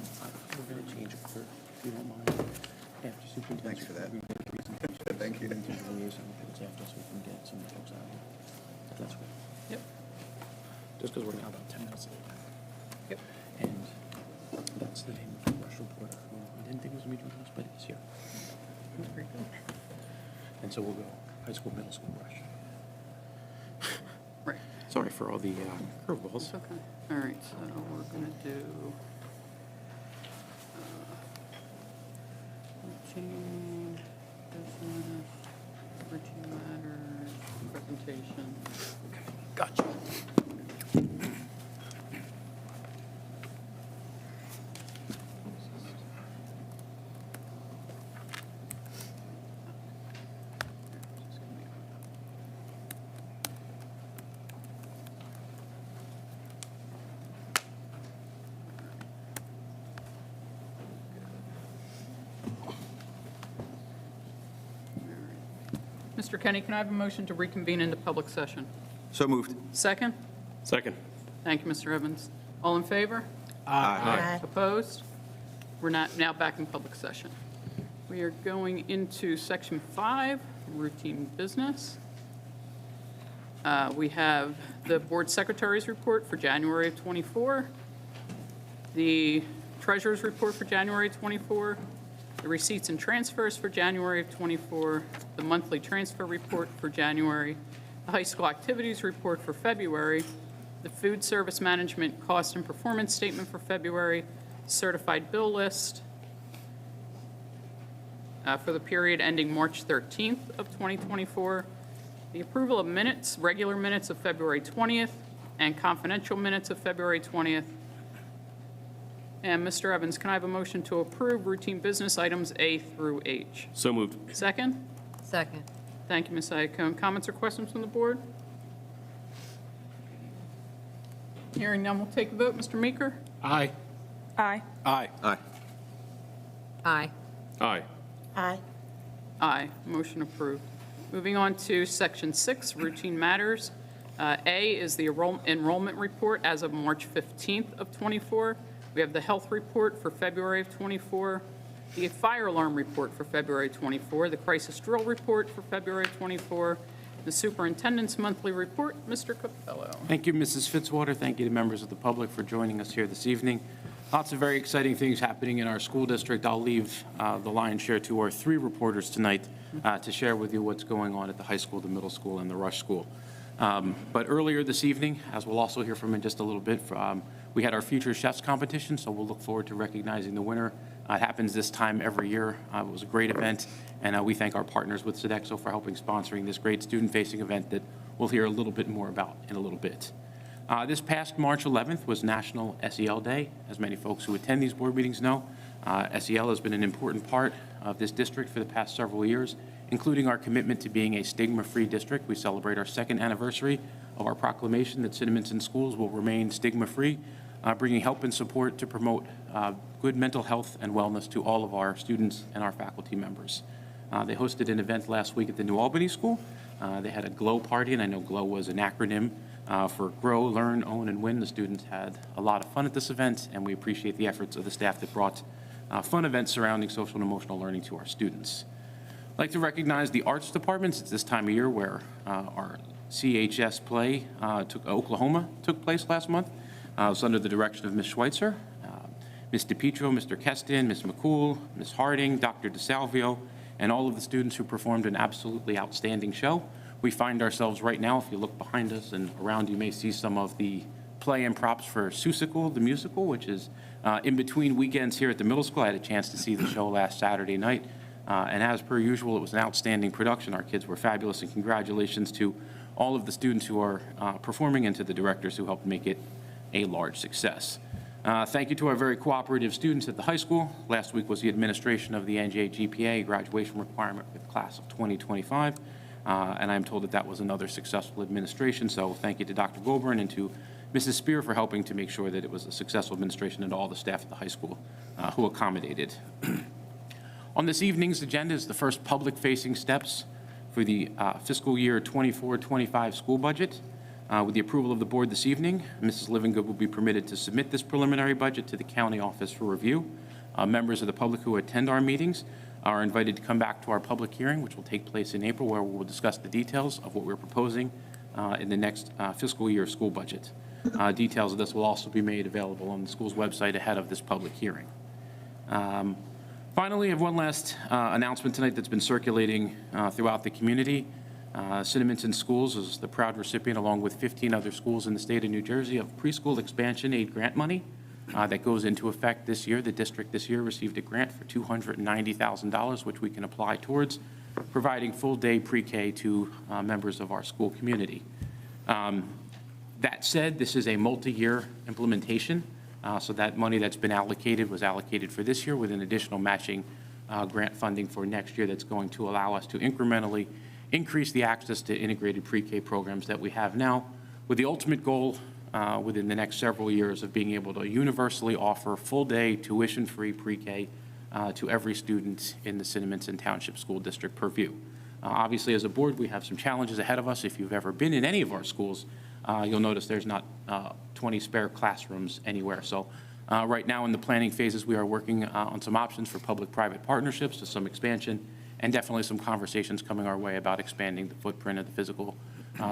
We're going to change it for, if you don't mind, after superintendent. Thanks for that. Thank you. Liaison, it's after, so we can get some folks out of here. That's good. Yep. Just because we're now about 10 minutes late. Yep. And that's the name of the rush reporter who I didn't think was going to be joining us, but is here. Very good. And so we'll go high school, middle school rush. Right. Sorry for all the curveballs. It's okay. All right, so we're going to do routine business, routine matters, presentation. Gotcha. Mr. Kenny, can I have a motion to reconvene into public session? So moved. Second? Second. Thank you, Mr. Evans. All in favor? Aye. Opposed? We're not now back in public session. We are going into section 5, routine business. We have the board secretary's report for January of '24, the treasurer's report for January 24, the receipts and transfers for January of '24, the monthly transfer report for January, the high school activities report for February, the food service management cost and performance statement for February, certified bill list for the period ending March 13th of 2024, the approval of minutes, regular minutes of February 20th, and confidential minutes of February 20th. And Mr. Evans, can I have a motion to approve routine business items A through H? So moved. Second? Second. Thank you, Ms. Iacone. Comments or questions from the board? Hearing none, we'll take a vote. Mr. Meeker? Aye. Aye. Aye. Aye. Aye. Aye. Aye. Aye. Motion approved. Moving on to Section 6, routine matters. A is the enrollment report as of March 15th of '24. We have the health report for February of '24, the fire alarm report for February 24, the crisis drill report for February 24, the superintendent's monthly report. Mr. Capello. Thank you, Mrs. Fitzwater. Thank you to members of the public for joining us here this evening. Lots of very exciting things happening in our school district. I'll leave the lion's share to our 3 reporters tonight to share with you what's going on at the high school, the middle school, and the rush school. But earlier this evening, as we'll also hear from in just a little bit, we had our Future Chefs competition, so we'll look forward to recognizing the winner. It happens this time every year. It was a great event, and we thank our partners with Sodexo for helping sponsoring this great student-facing event that we'll hear a little bit more about in a little bit. This past March 11th was National SEL Day. As many folks who attend these board meetings know, SEL has been an important part of this district for the past several years, including our commitment to being a stigma-free district. We celebrate our 2nd anniversary of our proclamation that Cinnaminson schools will remain stigma-free, bringing help and support to promote good mental health and wellness to all of our students and our faculty members. They hosted an event last week at the New Albany School. They had a GLOW party, and I know GLOW was an acronym for Grow, Learn, Own, and Win. The students had a lot of fun at this event, and we appreciate the efforts of the staff that brought fun events surrounding social and emotional learning to our students. I'd like to recognize the arts departments. It's this time of year where our CHS play Oklahoma took place last month. It was under the direction of Ms. Schweitzer, Ms. DePietro, Mr. Keston, Ms. McCool, Ms. Harding, Dr. DeSalvio, and all of the students who performed an absolutely outstanding show. We find ourselves right now, if you look behind us and around, you may see some of the play and props for Seussical, the musical, which is in between weekends here at the middle school. I had a chance to see the show last Saturday night. And as per usual, it was an outstanding production. Our kids were fabulous, and congratulations to all of the students who are performing and to the directors who helped make it a large success. Thank you to our very cooperative students at the high school. Last week was the administration of the NJ GPA graduation requirement for the class of 2025, and I'm told that that was another successful administration, so thank you to Dr. Goulburn and to Mrs. Spear for helping to make sure that it was a successful administration, and to all the staff at the high school who accommodated. On this evening's agenda is the first public-facing steps for the fiscal year 24-25 school budget. With the approval of the board this evening, Mrs. Livingood will be permitted to submit this preliminary budget to the county office for review. Members of the public who attend our meetings are invited to come back to our public hearing, which will take place in April, where we will discuss the details of what we're proposing in the next fiscal year school budget. Details of this will also be made available on the school's website ahead of this public hearing. Finally, I have one last announcement tonight that's been circulating throughout the community. Cinnaminson Schools is the proud recipient, along with 15 other schools in the state of New Jersey, of preschool expansion aid grant money that goes into effect this year. The district this year received a grant for $290,000, which we can apply towards providing full-day pre-K to members of our school community. That said, this is a multi-year implementation, so that money that's been allocated was allocated for this year with an additional matching grant funding for next year that's going to allow us to incrementally increase the access to integrated pre-K programs that we have now, with the ultimate goal within the next several years of being able to universally offer full-day tuition-free pre-K to every student in the Cinnaminson Township School District purview. Obviously, as a board, we have some challenges ahead of us. If you've ever been in any of our schools, you'll notice there's not 20 spare classrooms anywhere. So right now in the planning phases, we are working on some options for public-private partnerships to some expansion, and definitely some conversations coming our way about expanding the footprint of the physical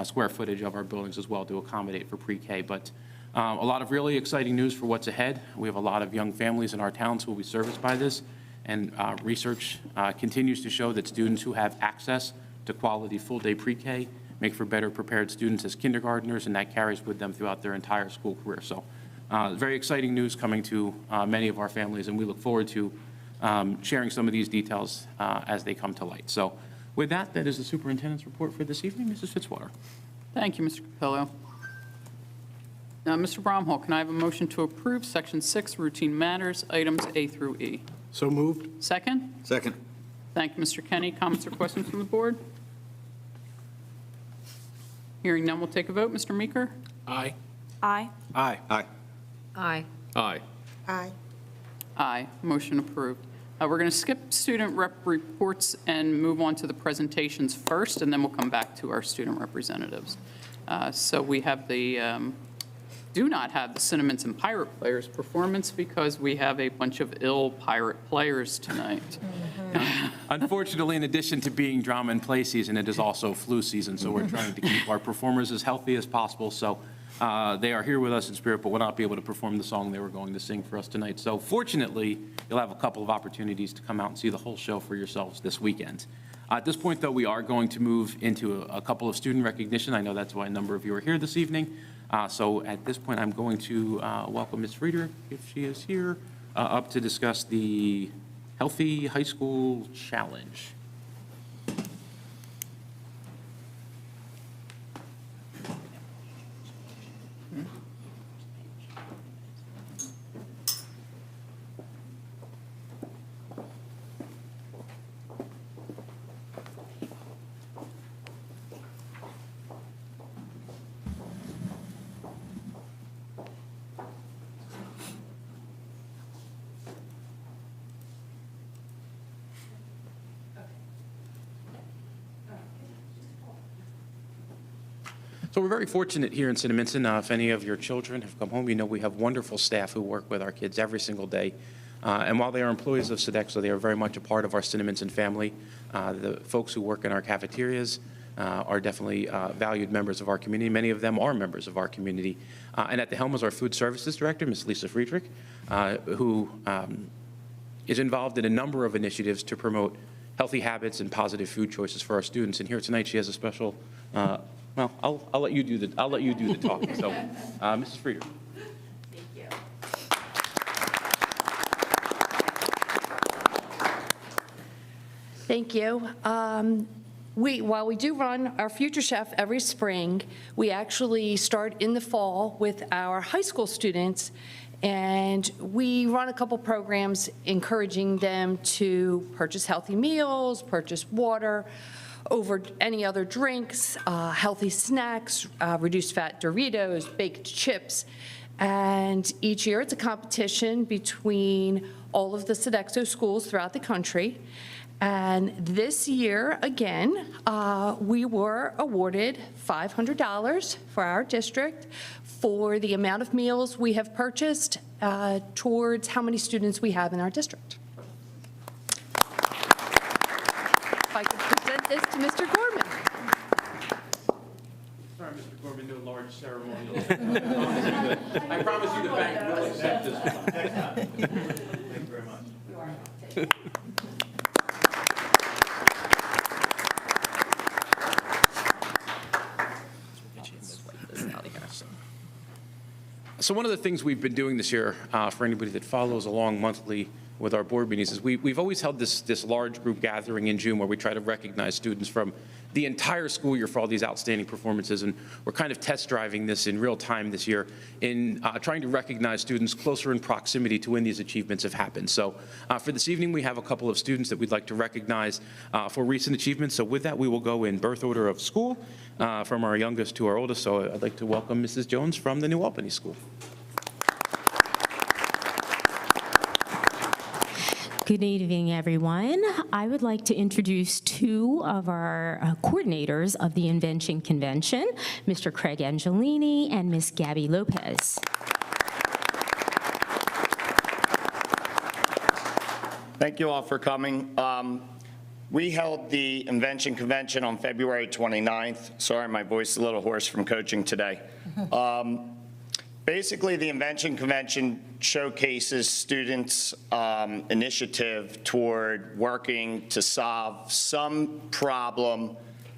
square footage of our buildings as well to accommodate for pre-K. But a lot of really exciting news for what's ahead. We have a lot of young families in our towns who will be serviced by this, and research continues to show that students who have access to quality full-day pre-K make for better prepared students as kindergartners, and that carries with them throughout their entire school career. So very exciting news coming to many of our families, and we look forward to sharing some of these details as they come to light. So with that, that is the superintendent's report for this evening. Mrs. Fitzwater. Thank you, Mr. Capello. Now, Mr. Bromhall, can I have a motion to approve Section 6 routine matters, items A through E? So moved. Second? Second. Thank you, Mr. Kenny. Comments or questions from the board? Hearing none, we'll take a vote. Mr. Meeker? Aye. Aye. Aye. Aye. Aye. Aye. Aye. Aye. Motion approved. We're going to skip student rep reports and move on to the presentations first, and then we'll come back to our student representatives. So we have do not have the Cinnaminson Pirate Players performance because we have a bunch of ill pirate players tonight. Unfortunately, in addition to being drama and play season, it is also flu season, so we're trying to keep our performers as healthy as possible. So they are here with us in spirit, but will not be able to perform the song they were going to sing for us tonight. So fortunately, you'll have a couple of opportunities to come out and see the whole show for yourselves this weekend. At this point, though, we are going to move into a couple of student recognition. I know that's why a number of you are here this evening. So at this point, I'm going to welcome Ms. Frieder, if she is here, up to discuss the Healthy High School Challenge. So we're very fortunate here in Cinnaminson. If any of your children have come home, you know we have wonderful staff who work with our kids every single day. And while they are employees of Sodexo, they are very much a part of our Cinnaminson family. The folks who work in our cafeterias are definitely valued members of our community. Many of them are members of our community. And at the helm is our food services director, Ms. Lisa Friedrich, who is involved in a number of initiatives to promote healthy habits and positive food choices for our students. And here tonight, she has a special. Well, I'll let you do the talking. So, Mrs. Frieder. Thank you. Thank you. While we do run our Future Chef every spring, we actually start in the fall with our high school students, and we run a couple programs encouraging them to purchase healthy meals, purchase water over any other drinks, healthy snacks, reduced fat Doritos, baked chips. And each year it's a competition between all of the Sodexo schools throughout the country. And this year, again, we were awarded $500 for our district for the amount of meals we have purchased towards how many students we have in our district. If I could present this to Mr. Gorman. Sorry, Mr. Gorman, no large ceremonial. I promise you the bank will accept this one. Thank you very much. So one of the things we've been doing this year, for anybody that follows along monthly with our board meetings, is we've always held this large group gathering in June where we try to recognize students from the entire school year for all these outstanding performances. And we're kind of test driving this in real time this year in trying to recognize students closer in proximity to when these achievements have happened. So for this evening, we have a couple of students that we'd like to recognize for recent achievements. So with that, we will go in birth order of school from our youngest to our oldest. So I'd like to welcome Mrs. Jones from the New Albany School. Good evening, everyone. I would like to introduce two of our coordinators of the Invention Convention, Mr. Craig Angelini and Ms. Gabby Lopez. Thank you all for coming. We held the Invention Convention on February 29th. Sorry, my voice is a little hoarse from coaching today. Basically, the Invention Convention showcases students' initiative toward working to solve some problem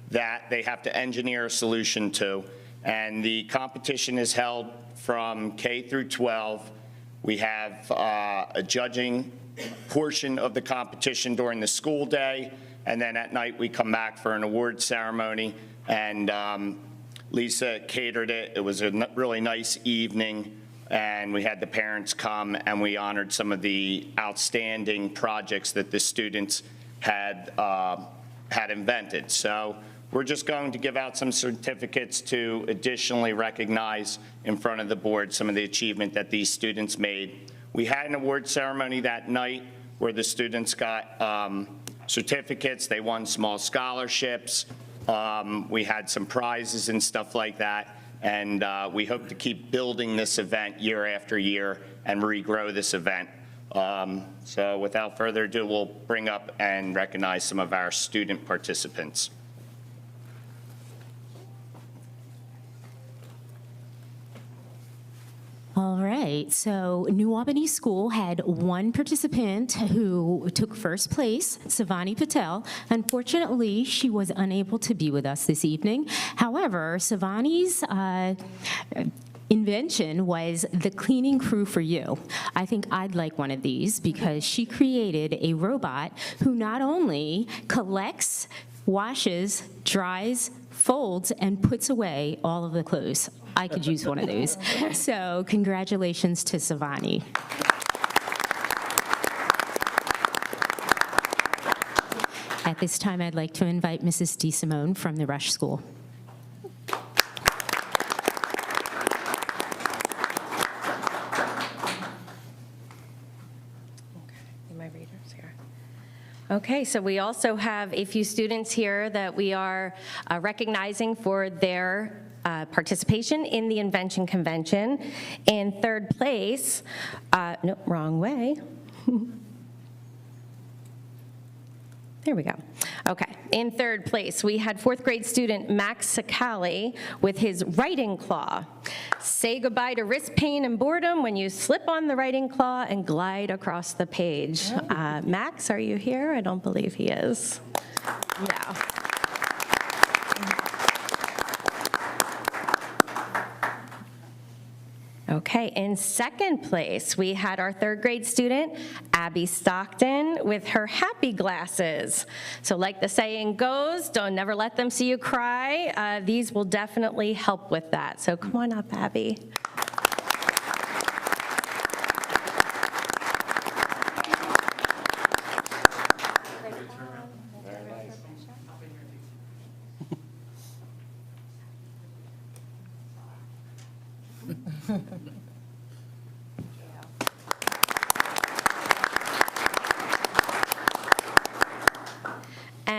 that they have to engineer a solution to. And the competition is held from K through 12. We have a judging portion of the competition during the school day, and then at night we come back for an award ceremony. And Lisa catered it. It was a really nice evening, and we had the parents come, and we honored some of the outstanding projects that the students had invented. So we're just going to give out some certificates to additionally recognize in front of the board some of the achievement that these students made. We had an award ceremony that night where the students got certificates. They won small scholarships. We had some prizes and stuff like that, and we hope to keep building this event year after year and regrow this event. So without further ado, we'll bring up and recognize some of our student participants. All right, so New Albany School had one participant who took first place, Savani Patel. Unfortunately, she was unable to be with us this evening. However, Savani's invention was the cleaning crew for you. I think I'd like one of these because she created a robot who not only collects, washes, dries, folds, and puts away all of the clothes. I could use one of those. So congratulations to Savani. At this time, I'd like to invite Mrs. DeSimone from the Rush School. My readers here. Okay, so we also have a few students here that we are recognizing for their participation in the Invention Convention. In third place, no, wrong way. There we go. Okay, in third place, we had fourth grade student Max Sakali with his writing claw. Say goodbye to wrist pain and boredom when you slip on the writing claw and glide across the page. Max, are you here? I don't believe he is. No. Okay, in second place, we had our third grade student, Abby Stockton, with her happy glasses. So like the saying goes, don't never let them see you cry. These will definitely help with that. So come on up, Abby.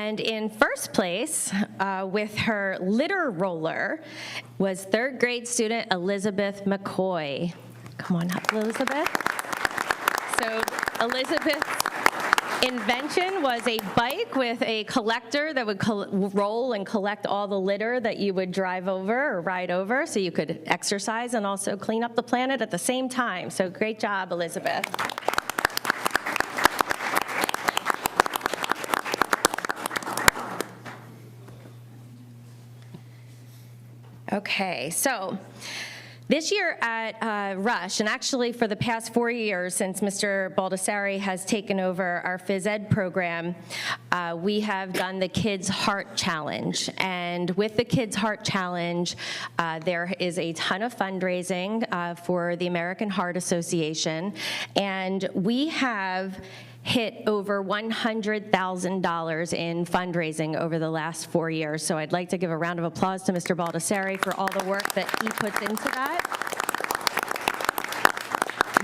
And in first place, with her litter roller, was third grade student Elizabeth McCoy. Come on up, Elizabeth. So Elizabeth's invention was a bike with a collector that would roll and collect all the litter that you would drive over or ride over, so you could exercise and also clean up the planet at the same time. So great job, Elizabeth. Okay, so this year at Rush, and actually for the past 4 years since Mr. Baldessari has taken over our phys ed program, we have done the Kids Heart Challenge. And with the Kids Heart Challenge, there is a ton of fundraising for the American Heart Association, and we have hit over $100,000 in fundraising over the last 4 years. So I'd like to give a round of applause to Mr. Baldessari for all the work that he puts into that.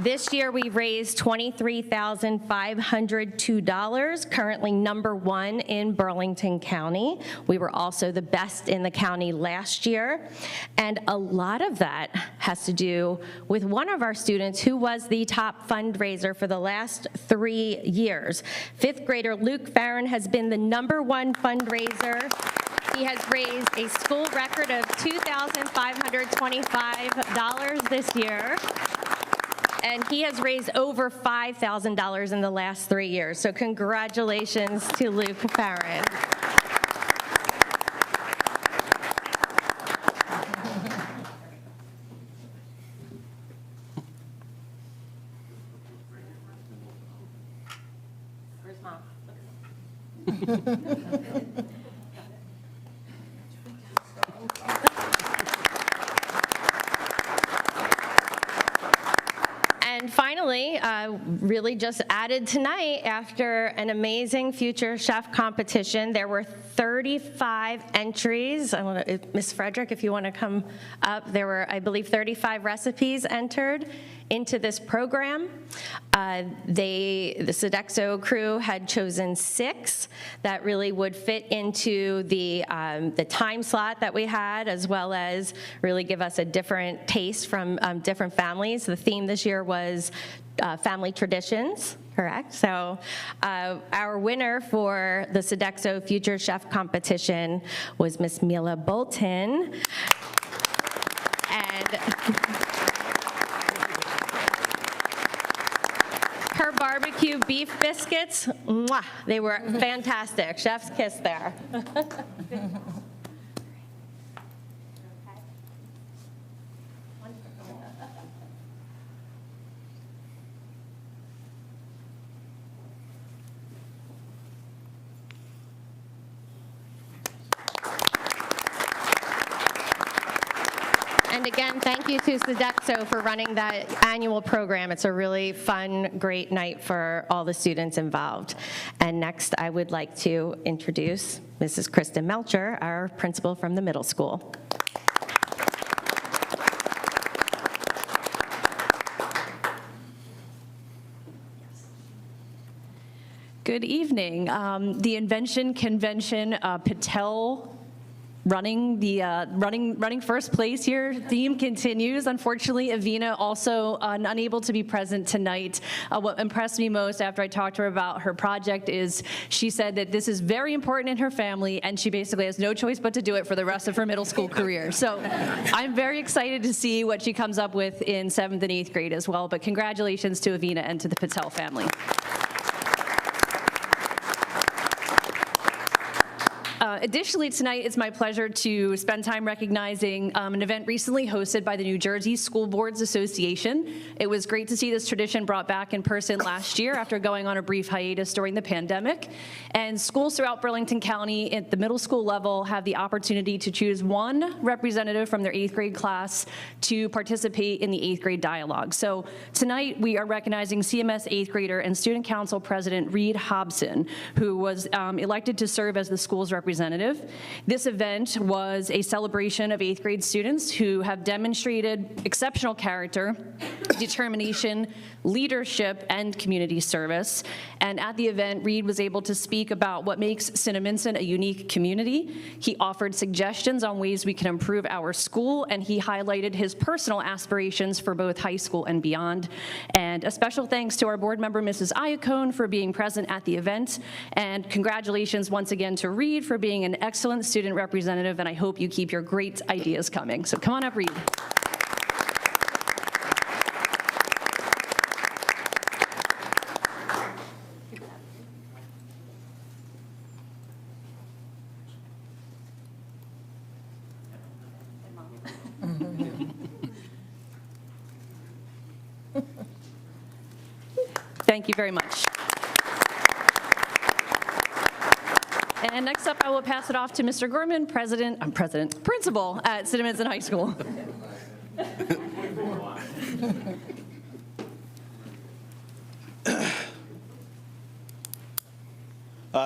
This year, we raised $23,502, currently #1 in Burlington County. We were also the best in the county last year. And a lot of that has to do with one of our students who was the top fundraiser for the last 3 years. Fifth grader Luke Farron has been the #1 fundraiser. He has raised a school record of $2,525 this year. And he has raised over $5,000 in the last 3 years. So congratulations to Luke Farron. Where's Mom? And finally, really just added tonight, after an amazing Future Chef competition, there were 35 entries. I want to, Ms. Frederick, if you want to come up, there were, I believe, 35 recipes entered into this program. The Sodexo crew had chosen 6 that really would fit into the time slot that we had, as well as really give us a different taste from different families. The theme this year was family traditions, correct? So our winner for the Sodexo Future Chef competition was Miss Mila Bolton. And her barbecue beef biscuits, mwah, they were fantastic. Chef's kiss there. And again, thank you to Sodexo for running that annual program. It's a really fun, great night for all the students involved. And next, I would like to introduce Mrs. Kristen Melcher, our principal from the middle school. Good evening. The Invention Convention, Patel running first place here. Theme continues. Unfortunately, Avina also unable to be present tonight. What impressed me most after I talked to her about her project is she said that this is very important in her family, and she basically has no choice but to do it for the rest of her middle school career. So I'm very excited to see what she comes up with in 7th and 8th grade as well. But congratulations to Avina and to the Patel family. Additionally, tonight it's my pleasure to spend time recognizing an event recently hosted by the New Jersey School Boards Association. It was great to see this tradition brought back in person last year after going on a brief hiatus during the pandemic. And schools throughout Burlington County at the middle school level have the opportunity to choose one representative from their 8th grade class to participate in the 8th grade dialogue. So tonight we are recognizing CMS 8th grader and Student Council President Reed Hobson, who was elected to serve as the school's representative Representative. This event was a celebration of 8th grade students who have demonstrated exceptional character, determination, leadership, and community service. And at the event, Reed was able to speak about what makes Cinnaminson a unique community. He offered suggestions on ways we can improve our school, and he highlighted his personal aspirations for both high school and beyond. And a special thanks to our board member, Mrs. Iacone, for being present at the event. And congratulations once again to Reed for being an excellent student representative, and I hope you keep your great ideas coming. So come on up, Reed. Thank you very much. And next up, I will pass it off to Mr. Gorman, principal at Cinnaminson High School.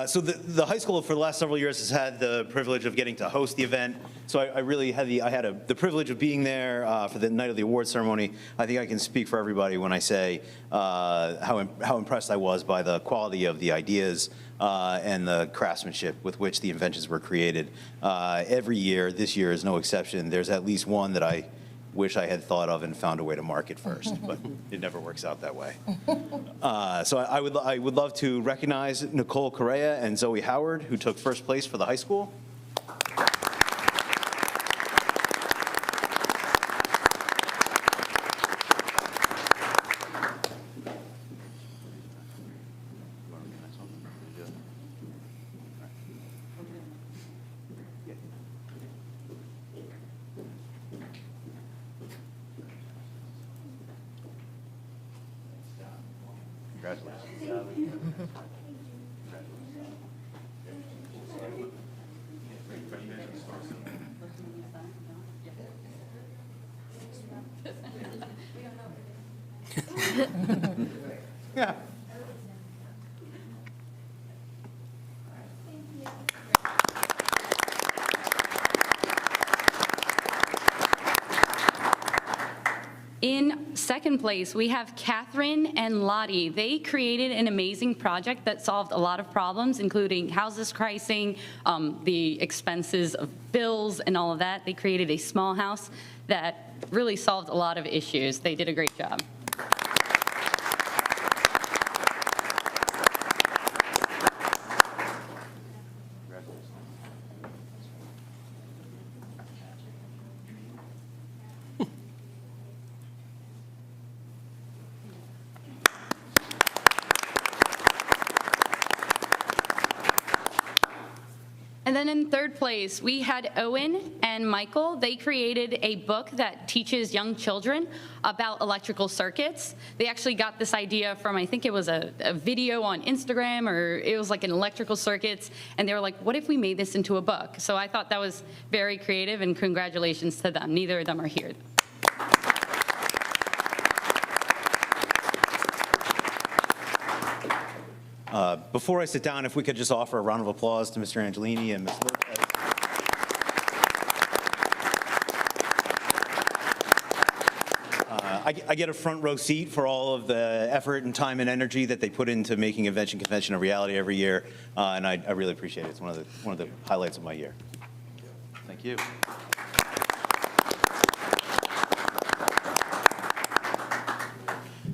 So the high school for the last several years has had the privilege of getting to host the event. So I really had the privilege of being there for the night of the award ceremony. I think I can speak for everybody when I say how impressed I was by the quality of the ideas and the craftsmanship with which the inventions were created. Every year, this year is no exception. There's at least one that I wish I had thought of and found a way to market first, but it never works out that way. So I would love to recognize Nicole Correa and Zoe Howard, who took first place for the high school. Yeah. In second place, we have Catherine and Lottie. They created an amazing project that solved a lot of problems, including houses pricing, the expenses of bills and all of that. They created a small house that really solved a lot of issues. They did a great job. And then in third place, we had Owen and Michael. They created a book that teaches young children about electrical circuits. They actually got this idea from, I think it was a video on Instagram, or it was like an electrical circuits, and they were like, what if we made this into a book? So I thought that was very creative, and congratulations to them. Neither of them are here. Before I sit down, if we could just offer a round of applause to Mr. Angelini and Ms. Lopez. I get a front row seat for all of the effort and time and energy that they put into making Invention Convention a reality every year, and I really appreciate it. It's one of the highlights of my year. Thank you.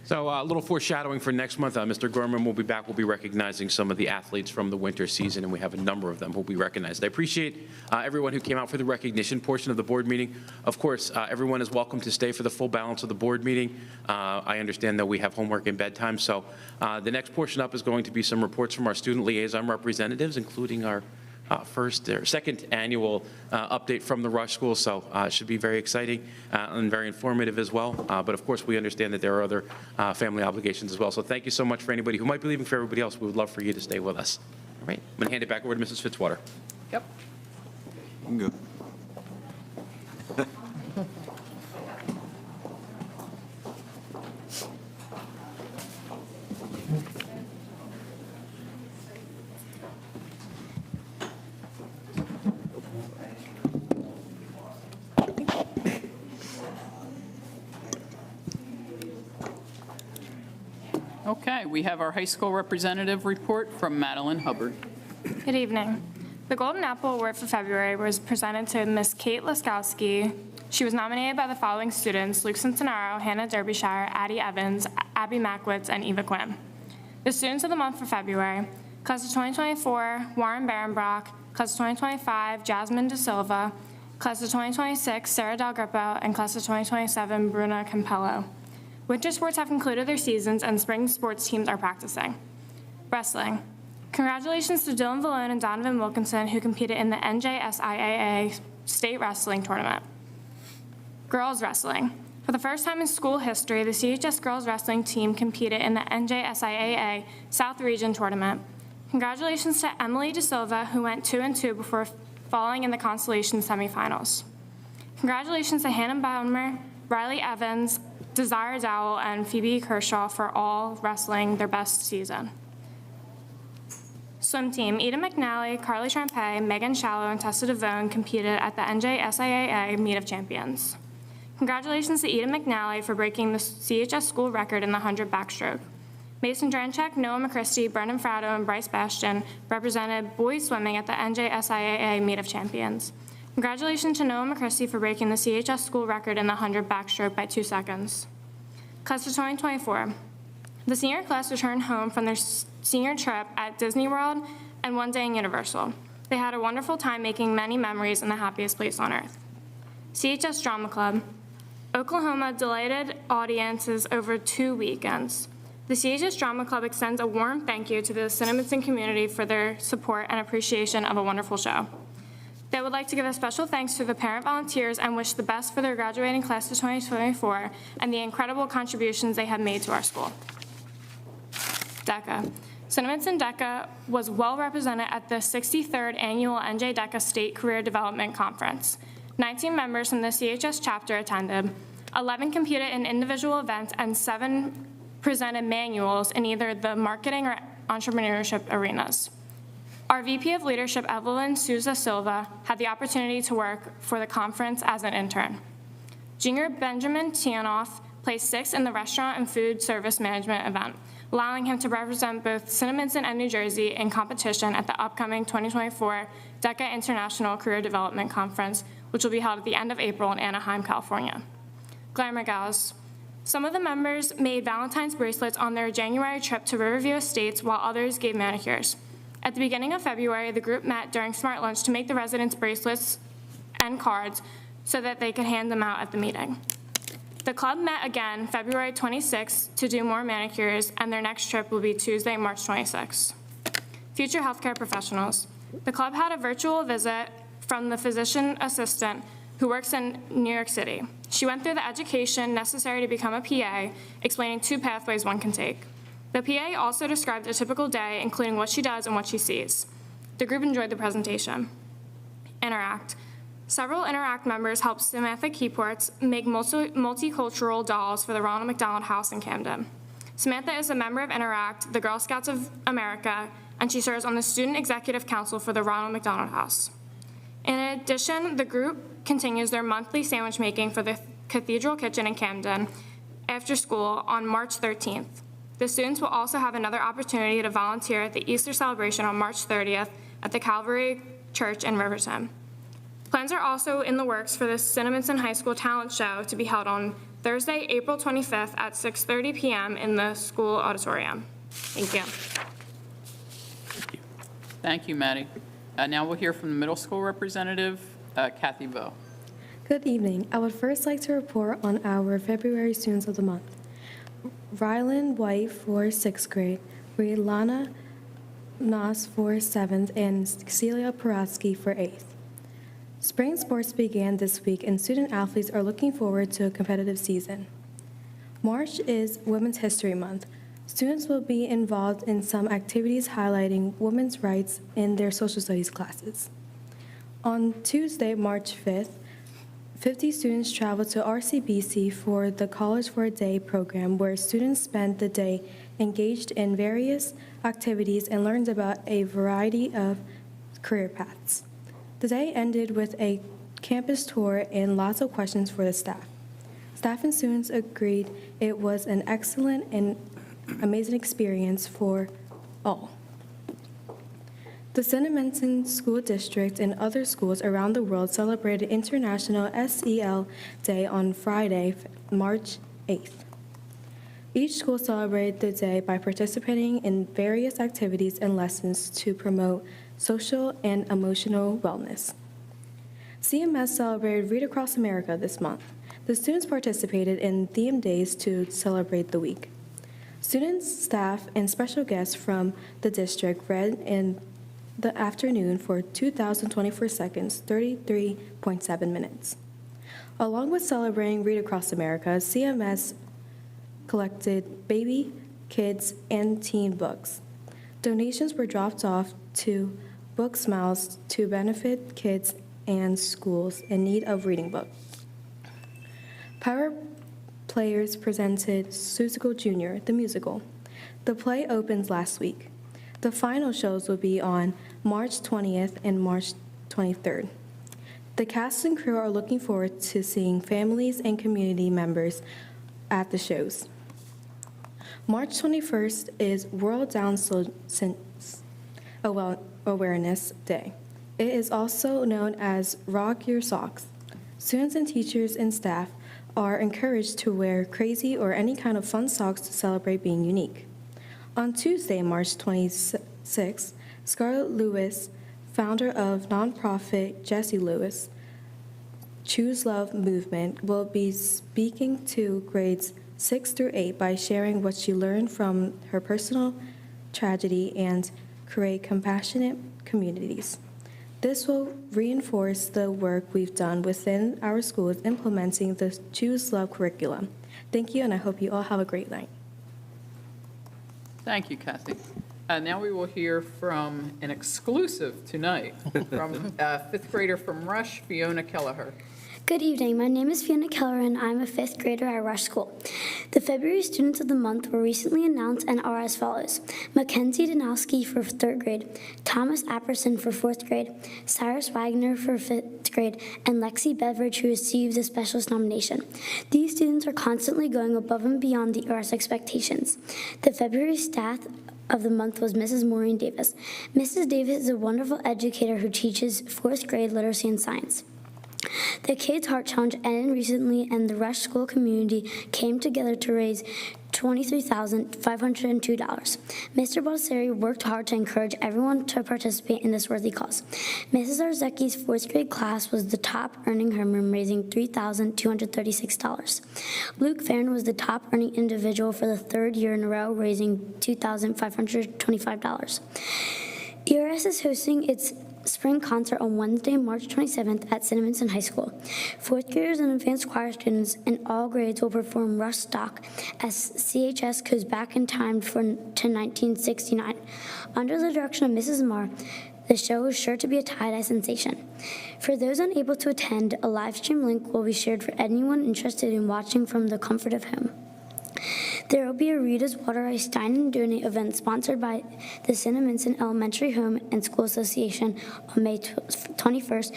So a little foreshadowing for next month. Mr. Gorman will be back. We'll be recognizing some of the athletes from the winter season, and we have a number of them who will be recognized. I appreciate everyone who came out for the recognition portion of the board meeting. Of course, everyone is welcome to stay for the full balance of the board meeting. I understand that we have homework and bedtime, so the next portion up is going to be some reports from our student liaison representatives, including our second annual update from the Rush School, so it should be very exciting and very informative as well. But of course, we understand that there are other family obligations as well. So thank you so much for anybody who might be leaving. For everybody else, we would love for you to stay with us. All right, I'm going to hand it back over to Mrs. Fitzwater. Yep. I'm good. Okay, we have our high school representative report from Madeline Hubbard. Good evening. The Golden Apple Award for February was presented to Miss Kate Laskowski. She was nominated by the following students: Luke Centenaro, Hannah Derbyshire, Addie Evans, Abby Mackwitz, and Eva Quinn. The students of the month for February: Class of 2024, Warren Barenbrock; Class of 2025, Jasmine De Silva; Class of 2026, Sarah Del Grippo; and Class of 2027, Bruna Campello. Winter sports have concluded their seasons, and spring sports teams are practicing. Wrestling. Congratulations to Dylan Vallone and Donovan Wilkinson, who competed in the NJSIAA State Wrestling Tournament. Girls wrestling. For the first time in school history, the CHS girls wrestling team competed in the NJSIAA South Region Tournament. Congratulations to Emily De Silva, who went 2-2 before falling in the consolation semifinals. Congratulations to Hannah Baumer, Riley Evans, Desire Dowell, and Phoebe Kershaw for all wrestling their best season. Swim team: Eda McNally, Carly Champay, Megan Shallow, and Tessa DeVone competed at the NJSIAA Meet of Champions. Congratulations to Eda McNally for breaking the CHS school record in the 100 backstroke. Mason Dranchek, Noah McChristy, Brendan Frado, and Bryce Bastian represented boys swimming at the NJSIAA Meet of Champions. Congratulations to Noah McChristy for breaking the CHS school record in the 100 backstroke by 2 seconds. Class of 2024. The senior class returned home from their senior trip at Disney World and one day in Universal. They had a wonderful time making many memories in the happiest place on earth. CHS Drama Club. Oklahoma delighted audiences over 2 weekends. The CHS Drama Club extends a warm thank you to the Cinnaminson community for their support and appreciation of a wonderful show. They would like to give a special thanks to the parent volunteers and wish the best for their graduating class of 2024 and the incredible contributions they have made to our school. DECA. Cinnaminson DECA was well represented at the 63rd Annual NJ DECA State Career Development Conference. 19 members from the CHS chapter attended. 11 competed in individual events, and 7 presented manuals in either the marketing or entrepreneurship arenas. Our VP of Leadership, Evelyn Souza Silva, had the opportunity to work for the conference as an intern. Junior Benjamin Tianoff placed 6th in the Restaurant and Food Service Management event, allowing him to represent both Cinnaminson and New Jersey in competition at the upcoming 2024 DECA International Career Development Conference, which will be held at the end of April in Anaheim, California. Glamour Gals. Some of the members made Valentine's bracelets on their January trip to Riverview Estates, while others gave manicures. At the beginning of February, the group met during Smart Lunch to make the residents bracelets and cards so that they could hand them out at the meeting. The club met again February 26th to do more manicures, and their next trip will be Tuesday, March 26th. Future healthcare professionals. The club had a virtual visit from the physician assistant who works in New York City. She went through the education necessary to become a PA, explaining 2 pathways one can take. The PA also described a typical day, including what she does and what she sees. The group enjoyed the presentation. Interact. Several Interact members helped Samantha Keyports make multicultural dolls for the Ronald McDonald House in Camden. Samantha is a member of Interact, the Girl Scouts of America, and she serves on the Student Executive Council for the Ronald McDonald House. In addition, the group continues their monthly sandwich making for the Cathedral Kitchen in Camden after school on March 13th. The students will also have another opportunity to volunteer at the Easter celebration on March 30th at the Calvary Church in Riverton. Plans are also in the works for the Cinnaminson High School Talent Show to be held on Thursday, April 25th at 6:30 p.m. in the school auditorium. Thank you. Thank you, Maddie. Now we'll hear from the middle school representative, Kathy Vo. Good evening. I would first like to report on our February students of the month. Rylan White for 6th grade, Rihanna Nas for 7th, and Celia Paratsky for 8th. Spring sports began this week, and student athletes are looking forward to a competitive season. March is Women's History Month. Students will be involved in some activities highlighting women's rights in their social studies classes. On Tuesday, March 5th, 50 students traveled to RCBC for the College for a Day program, where students spent the day engaged in various activities and learned about a variety of career paths. The day ended with a campus tour and lots of questions for the staff. Staff and students agreed it was an excellent and amazing experience for all. The Cinnaminson School District and other schools around the world celebrated International SEL Day on Friday, March 8th. Each school celebrated the day by participating in various activities and lessons to promote social and emotional wellness. CMS celebrated Read Across America this month. The students participated in themed days to celebrate the week. Students, staff, and special guests from the district read in the afternoon for 2,024 seconds, 33.7 minutes. Along with celebrating Read Across America, CMS collected baby, kids, and teen books. Donations were dropped off to Book Smiles to benefit kids and schools in need of reading books. Power Players presented Seussical Jr., the musical. The play opens last week. The final shows will be on March 20th and March 23rd. The cast and crew are looking forward to seeing families and community members at the shows. March 21st is World Down Awareness Day. It is also known as Rock Your Socks. Students and teachers and staff are encouraged to wear crazy or any kind of fun socks to celebrate being unique. On Tuesday, March 26th, Scarlett Lewis, founder of nonprofit Jessie Lewis Choose Love Movement, will be speaking to grades 6 through 8 by sharing what she learned from her personal tragedy and create compassionate communities. This will reinforce the work we've done within our schools implementing the Choose Love curriculum. Thank you, and I hope you all have a great night. Thank you, Kathy. Now we will hear from an exclusive tonight from fifth grader from Rush, Fiona Kelleher. Good evening. My name is Fiona Keller, and I'm a fifth grader at Rush School. The February Students of the Month were recently announced and are as follows: Mackenzie Danowski for third grade, Thomas Apperson for fourth grade, Cyrus Wagner for fifth grade, and Lexi Beveridge, who received a specialist nomination. These students are constantly going above and beyond the ERS expectations. The February staff of the month was Mrs. Maureen Davis. Mrs. Davis is a wonderful educator who teaches fourth grade literacy and science. The Kids Heart Challenge ended recently, and the Rush School community came together to raise $23,502. Mr. Balseri worked hard to encourage everyone to participate in this worthy cause. Mrs. Arzeki's fourth grade class was the top earning homeroom, raising $3,236. Luke Farron was the top earning individual for the third year in a row, raising $2,525. ERS is hosting its spring concert on Wednesday, March 27th at Cinnaminson High School. Fourth graders and advanced choir students in all grades will perform Rush Stock as CHS goes back in time to 1969. Under the direction of Mrs. Marr, the show is sure to be a tie-dye sensation. For those unable to attend, a live stream link will be shared for anyone interested in watching from the comfort of home. There will be a Rita's Water Ice Dine and Donate event sponsored by the Cinnaminson Elementary Home and School Association on May 21st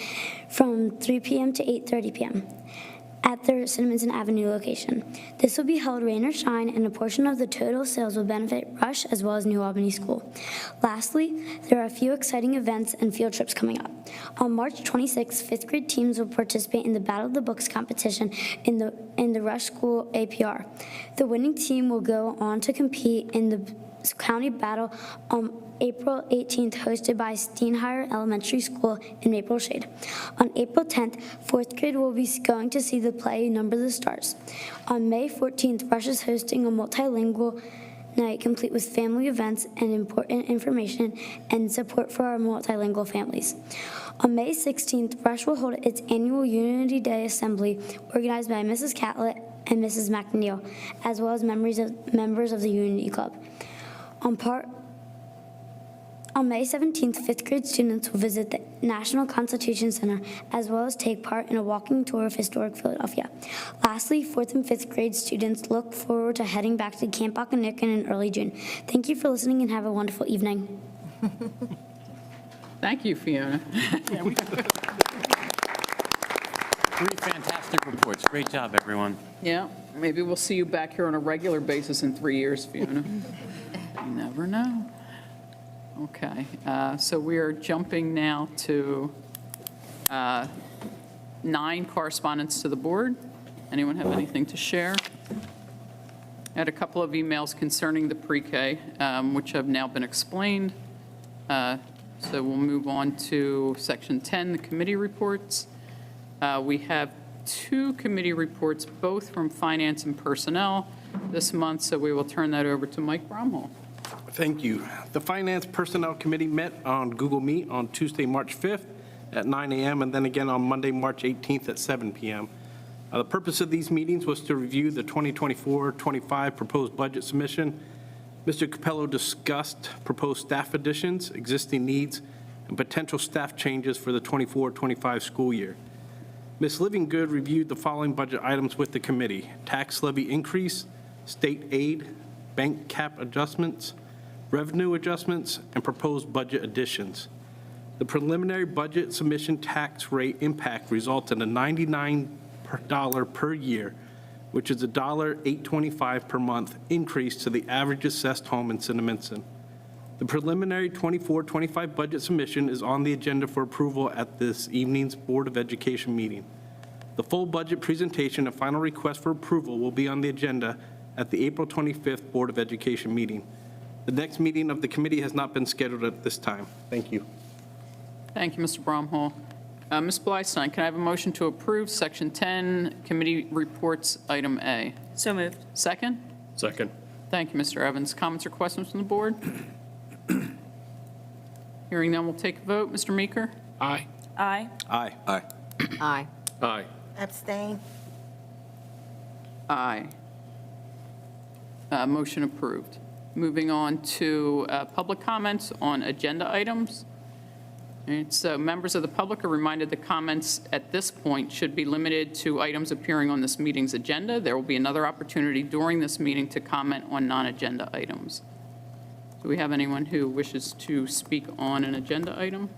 from 3 p.m. to 8:30 p.m. at their Cinnaminson Avenue location. This will be held rain or shine, and a portion of the total sales will benefit Rush as well as New Albany School. Lastly, there are a few exciting events and field trips coming up. On March 26th, fifth grade teams will participate in the Battle of the Books competition in the Rush School APR. The winning team will go on to compete in the county battle on April 18th, hosted by Steinheier Elementary School in Maple Shade. On April 10th, fourth grade will be going to see the play Number the Stars. On May 14th, Rush is hosting a multilingual night complete with family events and important information and support for our multilingual families. On May 16th, Rush will hold its annual Unity Day Assembly organized by Mrs. Catlett and Mrs. McNeil, as well as members of the Unity Club. On May 17th, fifth grade students will visit the National Constitution Center, as well as take part in a walking tour of historic Philadelphia. Lastly, fourth and fifth grade students look forward to heading back to Camp Occonequan in early June. Thank you for listening and have a wonderful evening. Thank you, Fiona. Three fantastic reports. Great job, everyone. Yeah, Maybe we'll see you back here on a regular basis in 3 years, Fiona. You never know. Okay, so we are jumping now to 9, correspondence to the board. Anyone have anything to share? I had a couple of emails concerning the pre-K, which have now been explained. So we'll move on to section 10, the committee reports. We have 2 committee reports, both from Finance and Personnel this month, so we will turn that over to Mike Bromhall. Thank you. The Finance Personnel Committee met on Google Meet on Tuesday, March 5th at 9 a.m. and then again on Monday, March 18th at 7 p.m. The purpose of these meetings was to review the 2024-25 proposed budget submission. Mr. Capello discussed proposed staff additions, existing needs, and potential staff changes for the 24-25 school year. Ms. Livingood reviewed the following budget items with the committee: tax levy increase, state aid, bank cap adjustments, revenue adjustments, and proposed budget additions. The preliminary budget submission tax rate impact resulted in a $99 per year, which is $825 per month increase to the average assessed home in Cinnaminson. The preliminary 24-25 budget submission is on the agenda for approval at this evening's Board of Education meeting. The full budget presentation and final request for approval will be on the agenda at the April 25th Board of Education meeting. The next meeting of the committee has not been scheduled at this time. Thank you. Thank you, Mr. Bromhall. Ms. Blystein, can I have a motion to approve Section 10, Committee Reports, Item A? So moved. Second? Second. Thank you, Mr. Evans. Comments or questions from the board? Hearing none, we'll take a vote. Mr. Meeker? Aye. Aye. Aye. Aye. Aye. Aye. Abstain. Aye. Motion approved. Moving on to public comments on agenda items. All right, so members of the public are reminded the comments at this point should be limited to items appearing on this meeting's agenda. There will be another opportunity during this meeting to comment on non-agenda items. Do we have anyone who wishes to speak on an agenda item?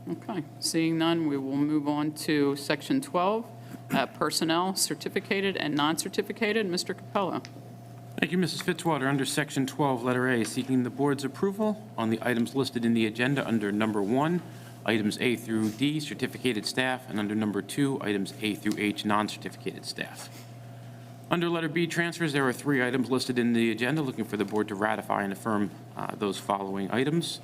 Okay, seeing none, we will move on to Section 12, Personnel, Certificated and Non-Certificated. Mr. Capello. Thank you, Mrs. Fitzwater. Under Section 12, Letter A, seeking the board's approval on the items listed in the agenda under Number 1, items A through D, certificated staff, and under Number 2, items A through H, non-certificated staff. Under Letter B, transfers, there are 3 items listed in the agenda, looking for the board to ratify and affirm those following items.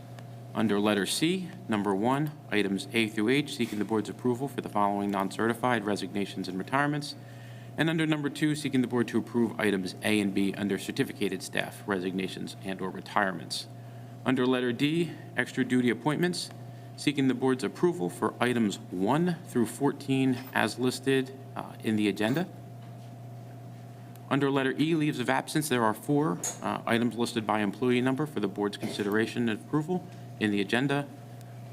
Under Letter C, Number 1, items A through H, seeking the board's approval for the following non-certified resignations and retirements. And under Number 2, seeking the board to approve items A and B under certificated staff resignations and/or retirements. Under Letter D, extra duty appointments, seeking the board's approval for items 1 through 14 as listed in the agenda. Under Letter E, leaves of absence, there are 4 items listed by employee number for the board's consideration and approval in the agenda.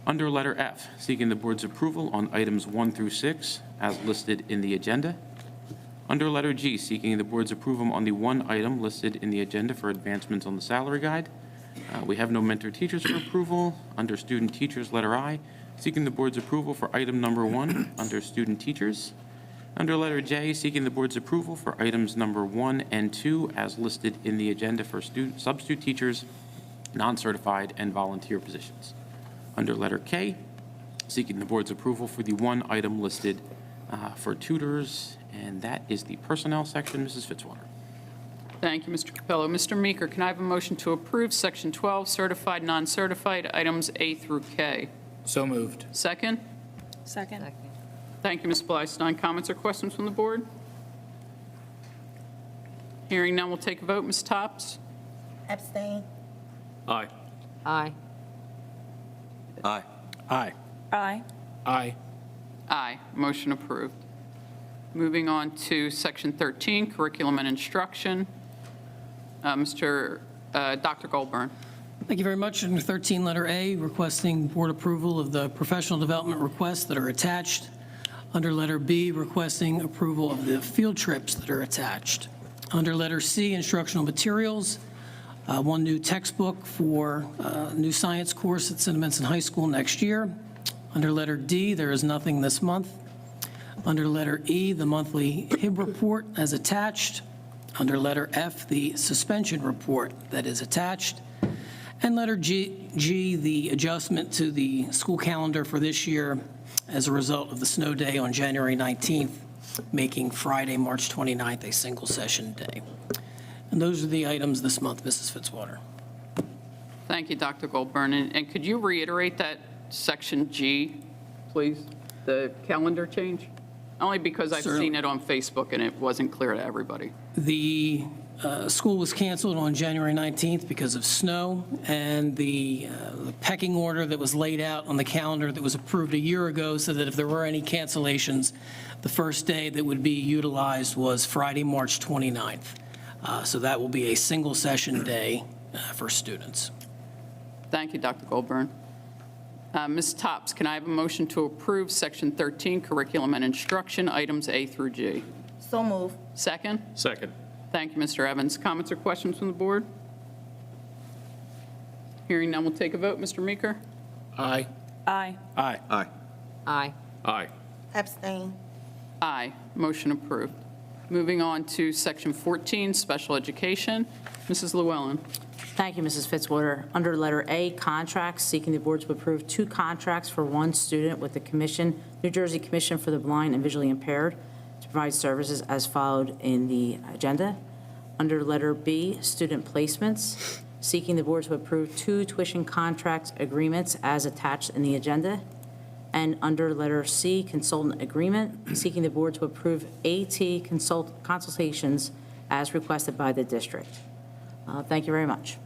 Under Letter F, seeking the board's approval on items 1 through 6 as listed in the agenda. Under Letter G, seeking the board's approval on the 1 item listed in the agenda for advancements on the salary guide. We have no mentor teachers for approval. Under student teachers, Letter I, seeking the board's approval for item number 1 under student teachers. Under Letter J, seeking the board's approval for items number 1 and 2 as listed in the agenda for substitute teachers, non-certified, and volunteer positions. Under Letter K, seeking the board's approval for the 1 item listed for tutors, and that is the personnel section. Mrs. Fitzwater. Thank you, Mr. Capello. Mr. Meeker, can I have a motion to approve Section 12, certified, non-certified, items A through K? So moved. Second? Second. Thank you, Ms. Blystein. Comments or questions from the board? Hearing none, we'll take a vote. Ms. Topps? Abstain. Aye. Aye. Aye. Aye. Aye. Aye. Aye. Motion approved. Moving on to Section 13, Curriculum and Instruction. Dr. Goldburn. Thank you very much. Under 13, Letter A, requesting board approval of the professional development requests that are attached. Under Letter B, requesting approval of the field trips that are attached. Under Letter C, instructional materials, 1 new textbook for a new science course at Cinnaminson High School next year. Under Letter D, there is nothing this month. Under letter E, the monthly HIB report as attached. Under letter F, the suspension report that is attached. And letter G, the adjustment to the school calendar for this year as a result of the snow day on January 19th, making Friday, March 29th a single session day. And those are the items this month, Mrs. Fitzwater. Thank you, Dr. Goldburn. And could you reiterate that section G, please, the calendar change? Only because I've Certainly. seen it on Facebook and it wasn't clear to everybody. The school was canceled on January 19th because of snow, and the pecking order that was laid out on the calendar that was approved a year ago said that if there were any cancellations, the first day that would be utilized was Friday, March 29th. So that will be a single session day for students. Thank you, Dr. Goldburn. Ms. Topps, can I have a motion to approve Section 13, Curriculum and Instruction, items A through G? So move. Second? Second. Thank you, Mr. Evans. Comments or questions from the board? Hearing none, we'll take a vote. Mr. Meeker? Aye. Aye. Aye. Aye. Aye. Aye. Abstain. Aye. Motion approved. Moving on to Section 14, Special Education. Mrs. Llewellyn. Thank you, Mrs. Fitzwater. Under letter A, contracts, seeking the board to approve 2 contracts for 1 student with the Commission, New Jersey Commission for the Blind and Visually Impaired, to provide services as followed in the agenda. Under letter B, student placements, seeking the board to approve 2 tuition contract agreements as attached in the agenda. And under letter C, consultant agreement, seeking the board to approve AT consultations as requested by the district. Thank you very much.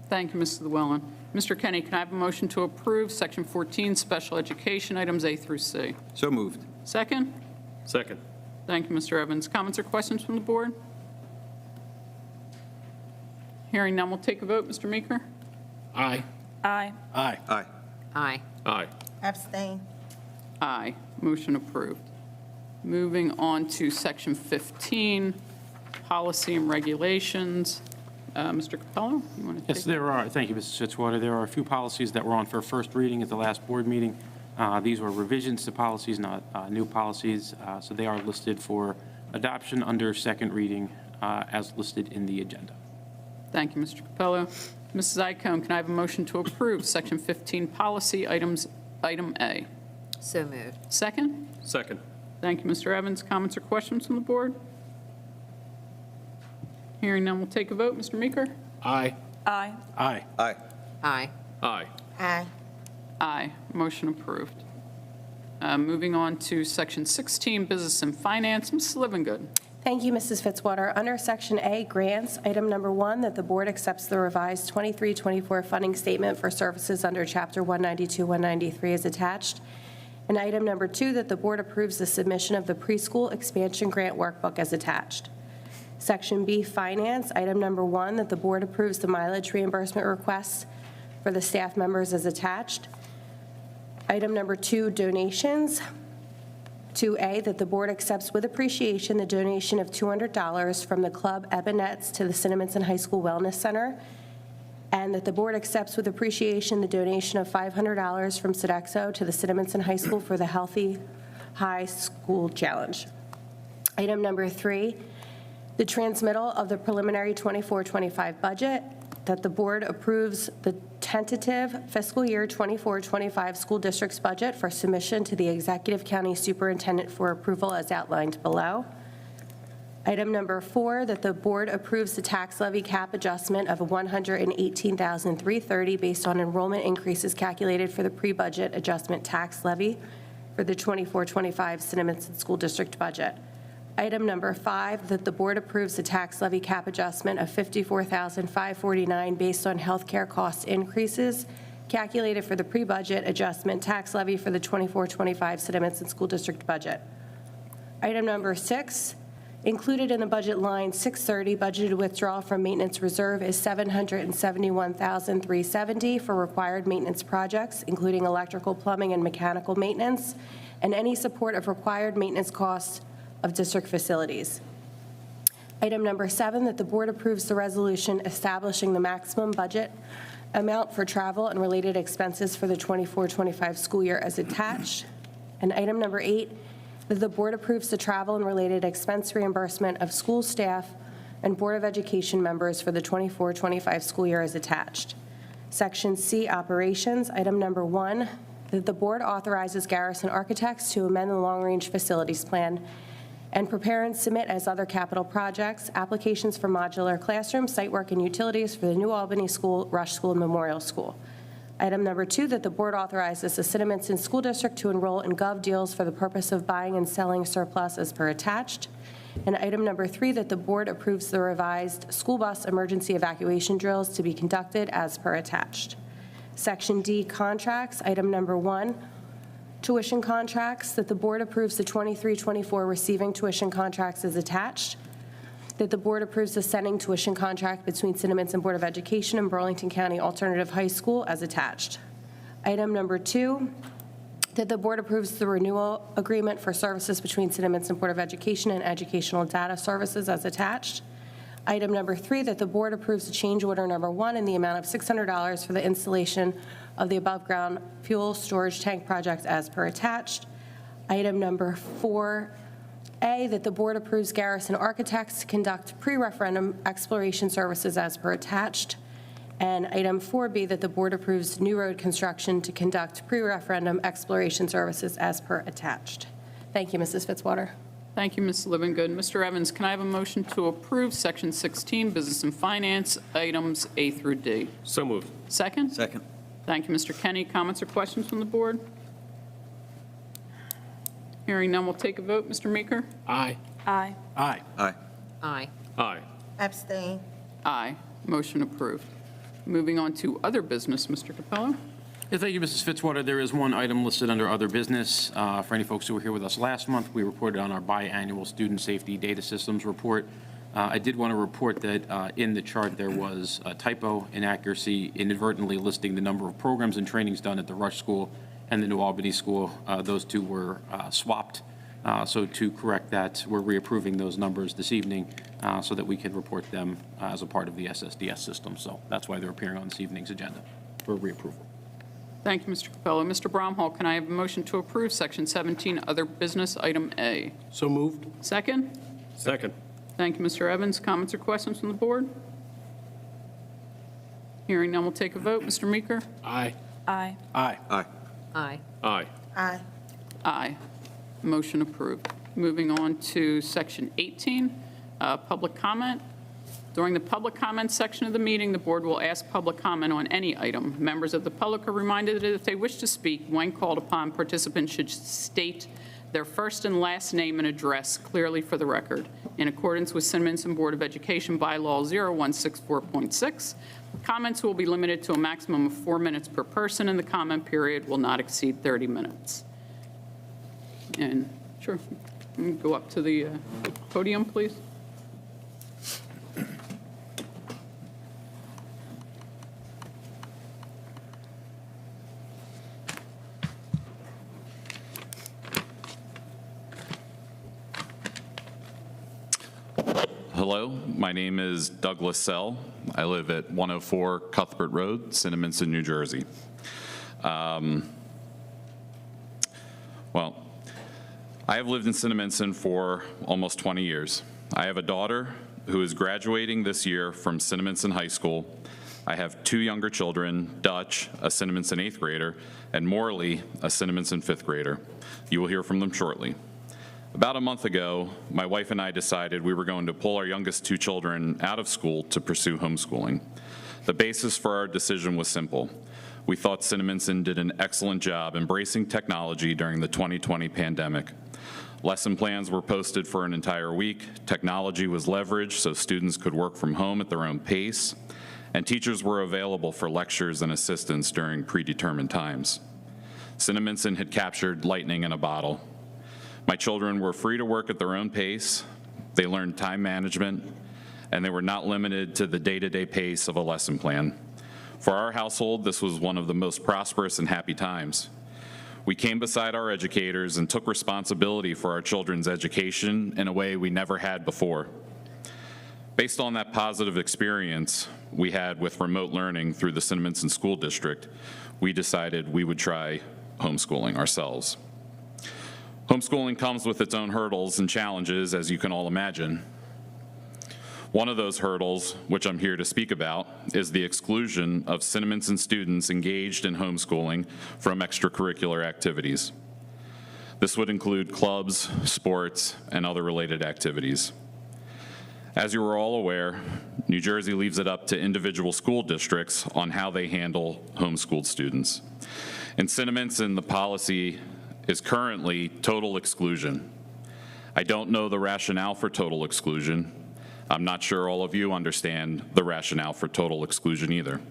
Thank you, Mrs. Llewellyn. Mr. Kenny, can I have a motion to approve Section 14, Special Education, items A through C? So moved. Second? Second. Thank you, Mr. Evans. Comments or questions from the board? Hearing none, we'll take a vote. Mr. Meeker? Aye. Aye. Aye. Aye. Aye. Aye. Abstain. Aye. Motion approved. Moving on to Section 15, Policy and Regulations. Mr. Capello, you want to take? Yes, there are. Thank you, Mrs. Fitzwater. There are a few policies that were on for first reading at the last board meeting. These were revisions to policies, not new policies, so they are listed for adoption under second reading as listed in the agenda. Thank you, Mr. Capello. Mrs. Icahn, can I have a motion to approve Section 15 Policy Item A? So moved. Second? Second. Thank you, Mr. Evans. Comments or questions from the board? Hearing none, we'll take a vote. Mr. Meeker? Aye. Aye. Aye. Aye. Aye. Aye. Aye. Aye. Motion approved. Moving on to Section 16, Business and Finance. Mrs. Livingood. Thank you, Mrs. Fitzwater. Under Section A, Grants, item number 1, that the board accepts the revised 23-24 funding statement for services under Chapter 192-193 is attached. And item number 2, that the board approves the submission of the preschool expansion grant workbook as attached. Section B, Finance, item number 1, that the board approves the mileage reimbursement requests for the staff members as attached. Item number 2, Donations. 2A, that the board accepts with appreciation the donation of $200 from the Club Ebenettes to the Cinnaminson High School Wellness Center, and that the board accepts with appreciation the donation of $500 from Sodexo to the Cinnaminson High School for the Healthy High School Challenge. Item number 3, the transmittal of the preliminary 24-25 budget, that the board approves the tentative fiscal year 24-25 school district's budget for submission to the Executive County Superintendent for approval as outlined below. Item number 4, that the board approves the tax levy cap adjustment of $118,330 based on enrollment increases calculated for the pre-budget adjustment tax levy for the 24-25 Cinnaminson School District budget. Item number 5, that the board approves the tax levy cap adjustment of $54,549 based on healthcare cost increases calculated for the pre-budget adjustment tax levy for the 24-25 Cinnaminson School District budget. Item number 6, included in the budget line 630, budgeted withdrawal from maintenance reserve is $771,370 for required maintenance projects, including electrical, plumbing, and mechanical maintenance, and any support of required maintenance costs of district facilities. Item number 7, that the board approves the resolution establishing the maximum budget amount for travel and related expenses for the 24-25 school year as attached. And item number 8, that the board approves the travel and related expense reimbursement of school staff and Board of Education members for the 24-25 school year as attached. Section C, operations, item number 1, that the board authorizes Garrison Architects to amend the long-range facilities plan and prepare and submit as other capital projects, applications for modular classrooms, site work, and utilities for the New Albany School, Rush School, and Memorial School. Item number 2, that the board authorizes the Cinnaminson School District to enroll in gov deals for the purpose of buying and selling surplus as per attached. And item number 3, that the board approves the revised school bus emergency evacuation drills to be conducted as per attached. Section D, contracts, item number 1, tuition contracts, that the board approves the 23-24 receiving tuition contracts as attached, that the board approves the sending tuition contract between Cinnaminson Board of Education and Burlington County Alternative High School as attached. Item number 2, that the board approves the renewal agreement for services between Cinnaminson Board of Education and Educational Data Services as attached. Item number 3, that the board approves the change order number 1 in the amount of $600 for the installation of the above-ground fuel storage tank project as per attached. Item number 4A, that the board approves Garrison Architects to conduct pre-referendum exploration services as per attached. And item 4B, that the board approves New Road Construction to conduct pre-referendum exploration services as per attached. Thank you, Mrs. Fitzwater. Thank you, Ms. Livingood. Mr. Evans, can I have a motion to approve Section 16, Business and Finance, items A through D? So moved. Second? Second. Thank you, Mr. Kenny. Comments or questions from the board? Hearing none, we'll take a vote. Mr. Meeker? Aye. Aye. Aye. Aye. Aye. Aye. Abstain. Aye. Motion approved. Moving on to other business, Mr. Capello. Yeah, thank you, Mrs. Fitzwater. There is one item listed under other business. For any folks who were here with us last month, we reported on our biannual Student Safety Data Systems Report. I did want to report that in the chart there was a typo inaccuracy inadvertently listing the number of programs and trainings done at the Rush School and the New Albany School. Those two were swapped. So to correct that, we're reapproving those numbers this evening so that we can report them as a part of the SSDS system. So that's why they're appearing on this evening's agenda for reapproval. Thank you, Mr. Capello. Mr. Bromhall, can I have a motion to approve Section 17, Other Business, Item A? So moved. Second? Second. Thank you, Mr. Evans. Comments or questions from the board? Hearing none, we'll take a vote. Mr. Meeker? Aye. Aye. Aye. Aye. Aye. Aye. Aye. Aye. Motion approved. Moving on to Section 18, Public Comment. During the public comment section of the meeting, the board will ask public comment on any item. Members of the public are reminded that if they wish to speak, when called upon, participants should state their first and last name and address clearly for the record. In accordance with Cinnaminson Board of Education Bylaw 0164.6, comments will be limited to a maximum of 4 minutes per person, and the comment period will not exceed 30 minutes. And sure, go up to the podium, please. Hello, my name is Douglas Sell. I live at 104 Cuthbert Road, Cinnaminson, New Jersey. Well, I have lived in Cinnaminson for almost 20 years. I have a daughter who is graduating this year from Cinnaminson High School. I have 2 younger children, Dutch, a Cinnaminson 8th grader, and Morley, a Cinnaminson 5th grader. You will hear from them shortly. About a month ago, my wife and I decided we were going to pull our youngest 2 children out of school to pursue homeschooling. The basis for our decision was simple. We thought Cinnaminson did an excellent job embracing technology during the 2020 pandemic. Lesson plans were posted for an entire week, technology was leveraged so students could work from home at their own pace, and teachers were available for lectures and assistance during predetermined times. Cinnaminson had captured lightning in a bottle. My children were free to work at their own pace, they learned time management, and they were not limited to the day-to-day pace of a lesson plan. For our household, this was one of the most prosperous and happy times. We came beside our educators and took responsibility for our children's education in a way we never had before. Based on that positive experience we had with remote learning through the Cinnaminson School District, we decided we would try homeschooling ourselves. Homeschooling comes with its own hurdles and challenges, as you can all imagine. One of those hurdles, which I'm here to speak about, is the exclusion of Cinnaminson students engaged in homeschooling from extracurricular activities. This would include clubs, sports, and other related activities. As you are all aware, New Jersey leaves it up to individual school districts on how they handle homeschooled students. In Cinnaminson, the policy is currently total exclusion. I don't know the rationale for total exclusion. I'm not sure all of you understand the rationale for total exclusion either.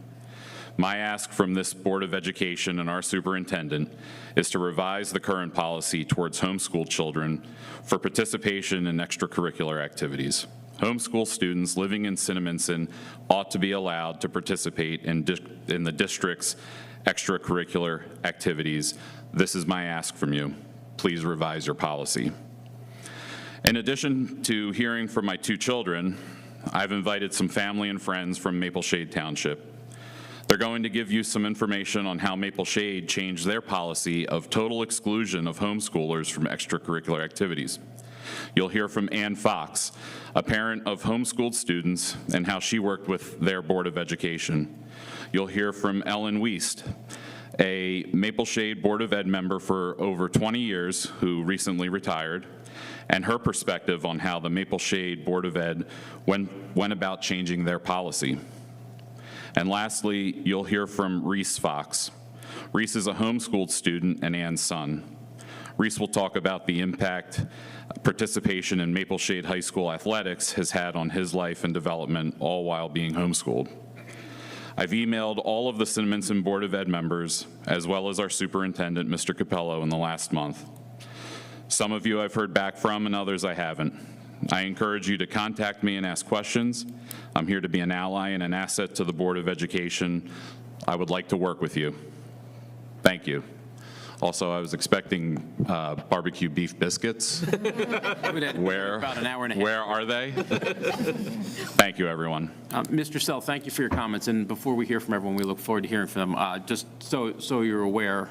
My ask from this Board of Education and our superintendent is to revise the current policy towards homeschooled children for participation in extracurricular activities. Homeschool students living in Cinnaminson ought to be allowed to participate in the district's extracurricular activities. This is my ask from you. Please revise your policy. In addition to hearing from my two children, I've invited some family and friends from Maple Shade Township. They're going to give you some information on how Maple Shade changed their policy of total exclusion of homeschoolers from extracurricular activities. You'll hear from Ann Fox, a parent of homeschooled students, and how she worked with their Board of Education. You'll hear from Ellen Wiest, a Maple Shade Board of Ed member for over 20 years who recently retired, and her perspective on how the Maple Shade Board of Ed went about changing their policy. And lastly, you'll hear from Reese Fox. Reese is a homeschooled student and Ann's son. Reese will talk about the impact participation in Maple Shade High School athletics has had on his life and development, all while being homeschooled. I've emailed all of the Cinnaminson Board of Ed members, as well as our superintendent, Mr. Capello, in the last month. Some of you I've heard back from, and others I haven't. I encourage you to contact me and ask questions. I'm here to be an ally and an asset to the Board of Education. I would like to work with you. Thank you. Also, I was expecting barbecue beef biscuits. Where? About an hour and a half. Where are they? Thank you, everyone. Mr. Sell, thank you for your comments. And before we hear from everyone, we look forward to hearing from them. Just so you're aware,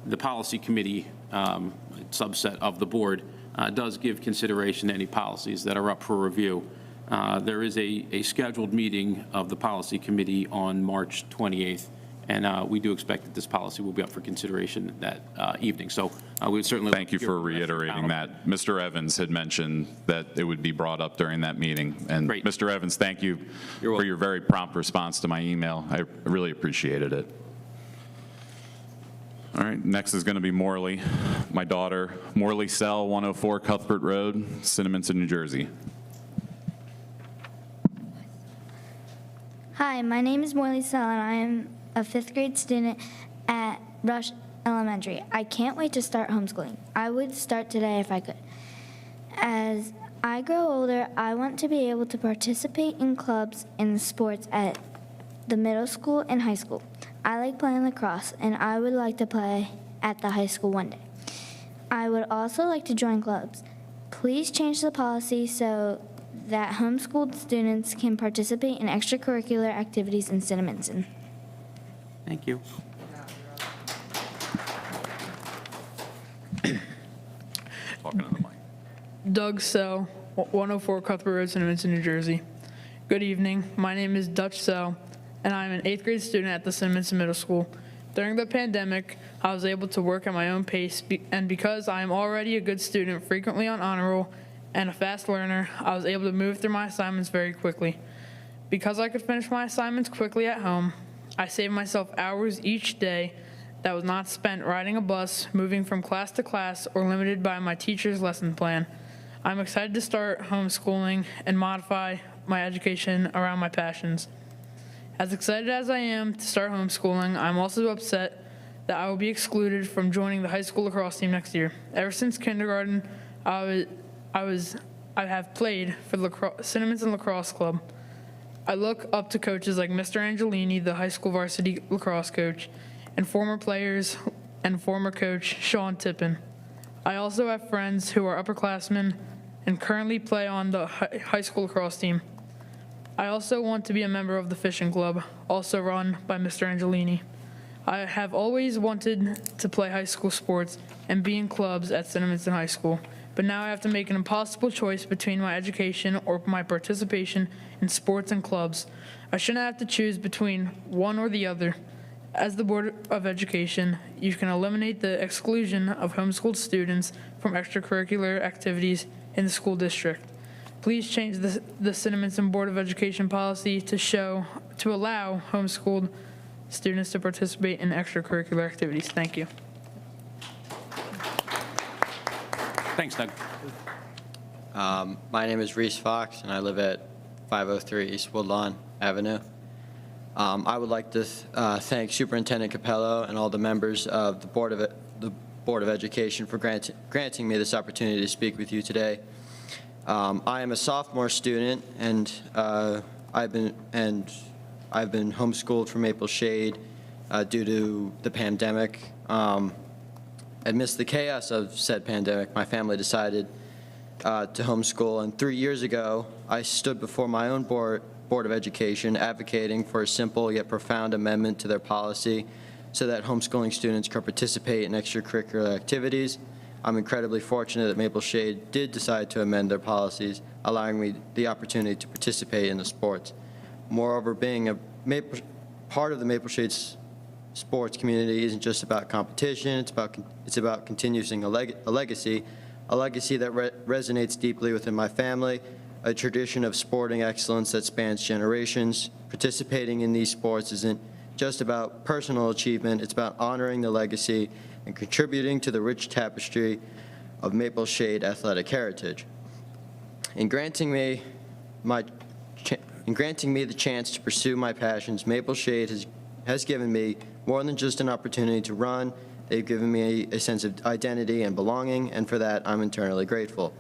the policy committee subset of the board does give consideration to any policies that are up for review. There is a scheduled meeting of the policy committee on March 28th. And we do expect that this policy will be up for consideration that evening. So we would certainly thank you for reiterating that. Mr. Evans had mentioned that it would be brought up during that meeting. And great. Mr. Evans, thank you for your very prompt response to my email. I really appreciated it. All right, next is going to be Morley, my daughter, Morley Sell, 104 Cuthbert Road, Cinnaminson, New Jersey. Hi, my name is Morley Sell, and I am a 5th grade student at Rush Elementary. I can't wait to start homeschooling. I would start today if I could. As I grow older, I want to be able to participate in clubs and sports at the middle school and high school. I like playing lacrosse, and I would like to play at the high school one day. I would also like to join clubs. Please change the policy so that homeschooled students can participate in extracurricular activities in Cinnaminson. Thank you. Talking to the mic. Doug Sell, 104 Cuthbert Road, Cinnaminson, New Jersey. Good evening. My name is Dutch Sell, and I'm an 8th grade student at the Cinnaminson Middle School. During the pandemic, I was able to work at my own pace, and because I am already a good student, frequently on honor roll, and a fast learner, I was able to move through my assignments very quickly. Because I could finish my assignments quickly at home, I saved myself hours each day that was not spent riding a bus, moving from class to class, or limited by my teacher's lesson plan. I'm excited to start homeschooling and modify my education around my passions. As excited as I am to start homeschooling, I'm also upset that I will be excluded from joining the high school lacrosse team next year. Ever since kindergarten, I have played for the Cinnaminson Lacrosse Club. I look up to coaches like Mr. Angelini, the high school varsity lacrosse coach, and former players and former coach Sean Tippin. I also have friends who are upperclassmen and currently play on the high school lacrosse team. I also want to be a member of the fishing club, also run by Mr. Angelini. I have always wanted to play high school sports and be in clubs at Cinnaminson High School, but now I have to make an impossible choice between my education or my participation in sports and clubs. I shouldn't have to choose between one or the other. As the Board of Education, you can eliminate the exclusion of homeschooled students from extracurricular activities in the school district. Please change the Cinnaminson Board of Education policy to allow homeschooled students to participate in extracurricular activities. Thank you. Thanks, Doug. My name is Reese Fox, and I live at 503 East Woodlawn Avenue. I would like to thank Superintendent Capello and all the members of the Board of Education for granting me this opportunity to speak with you today. I am a sophomore student, and I've been homeschooled from Maple Shade due to the pandemic. Amidst the chaos of said pandemic, my family decided to homeschool, and 3 years ago, I stood before my own Board of Education advocating for a simple yet profound amendment to their policy so that homeschooling students could participate in extracurricular activities. I'm incredibly fortunate that Maple Shade did decide to amend their policies, allowing me the opportunity to participate in the sports. Moreover, being a part of the Maple Shade's sports community isn't just about competition, it's about continuing a legacy that resonates deeply within my family, a tradition of sporting excellence that spans generations. Participating in these sports isn't just about personal achievement, it's about honoring the legacy and contributing to the rich tapestry of Maple Shade athletic heritage. In granting me the chance to pursue my passions, Maple Shade has given me more than just an opportunity to run. They've given me a sense of identity and belonging, and for that, I'm eternally grateful.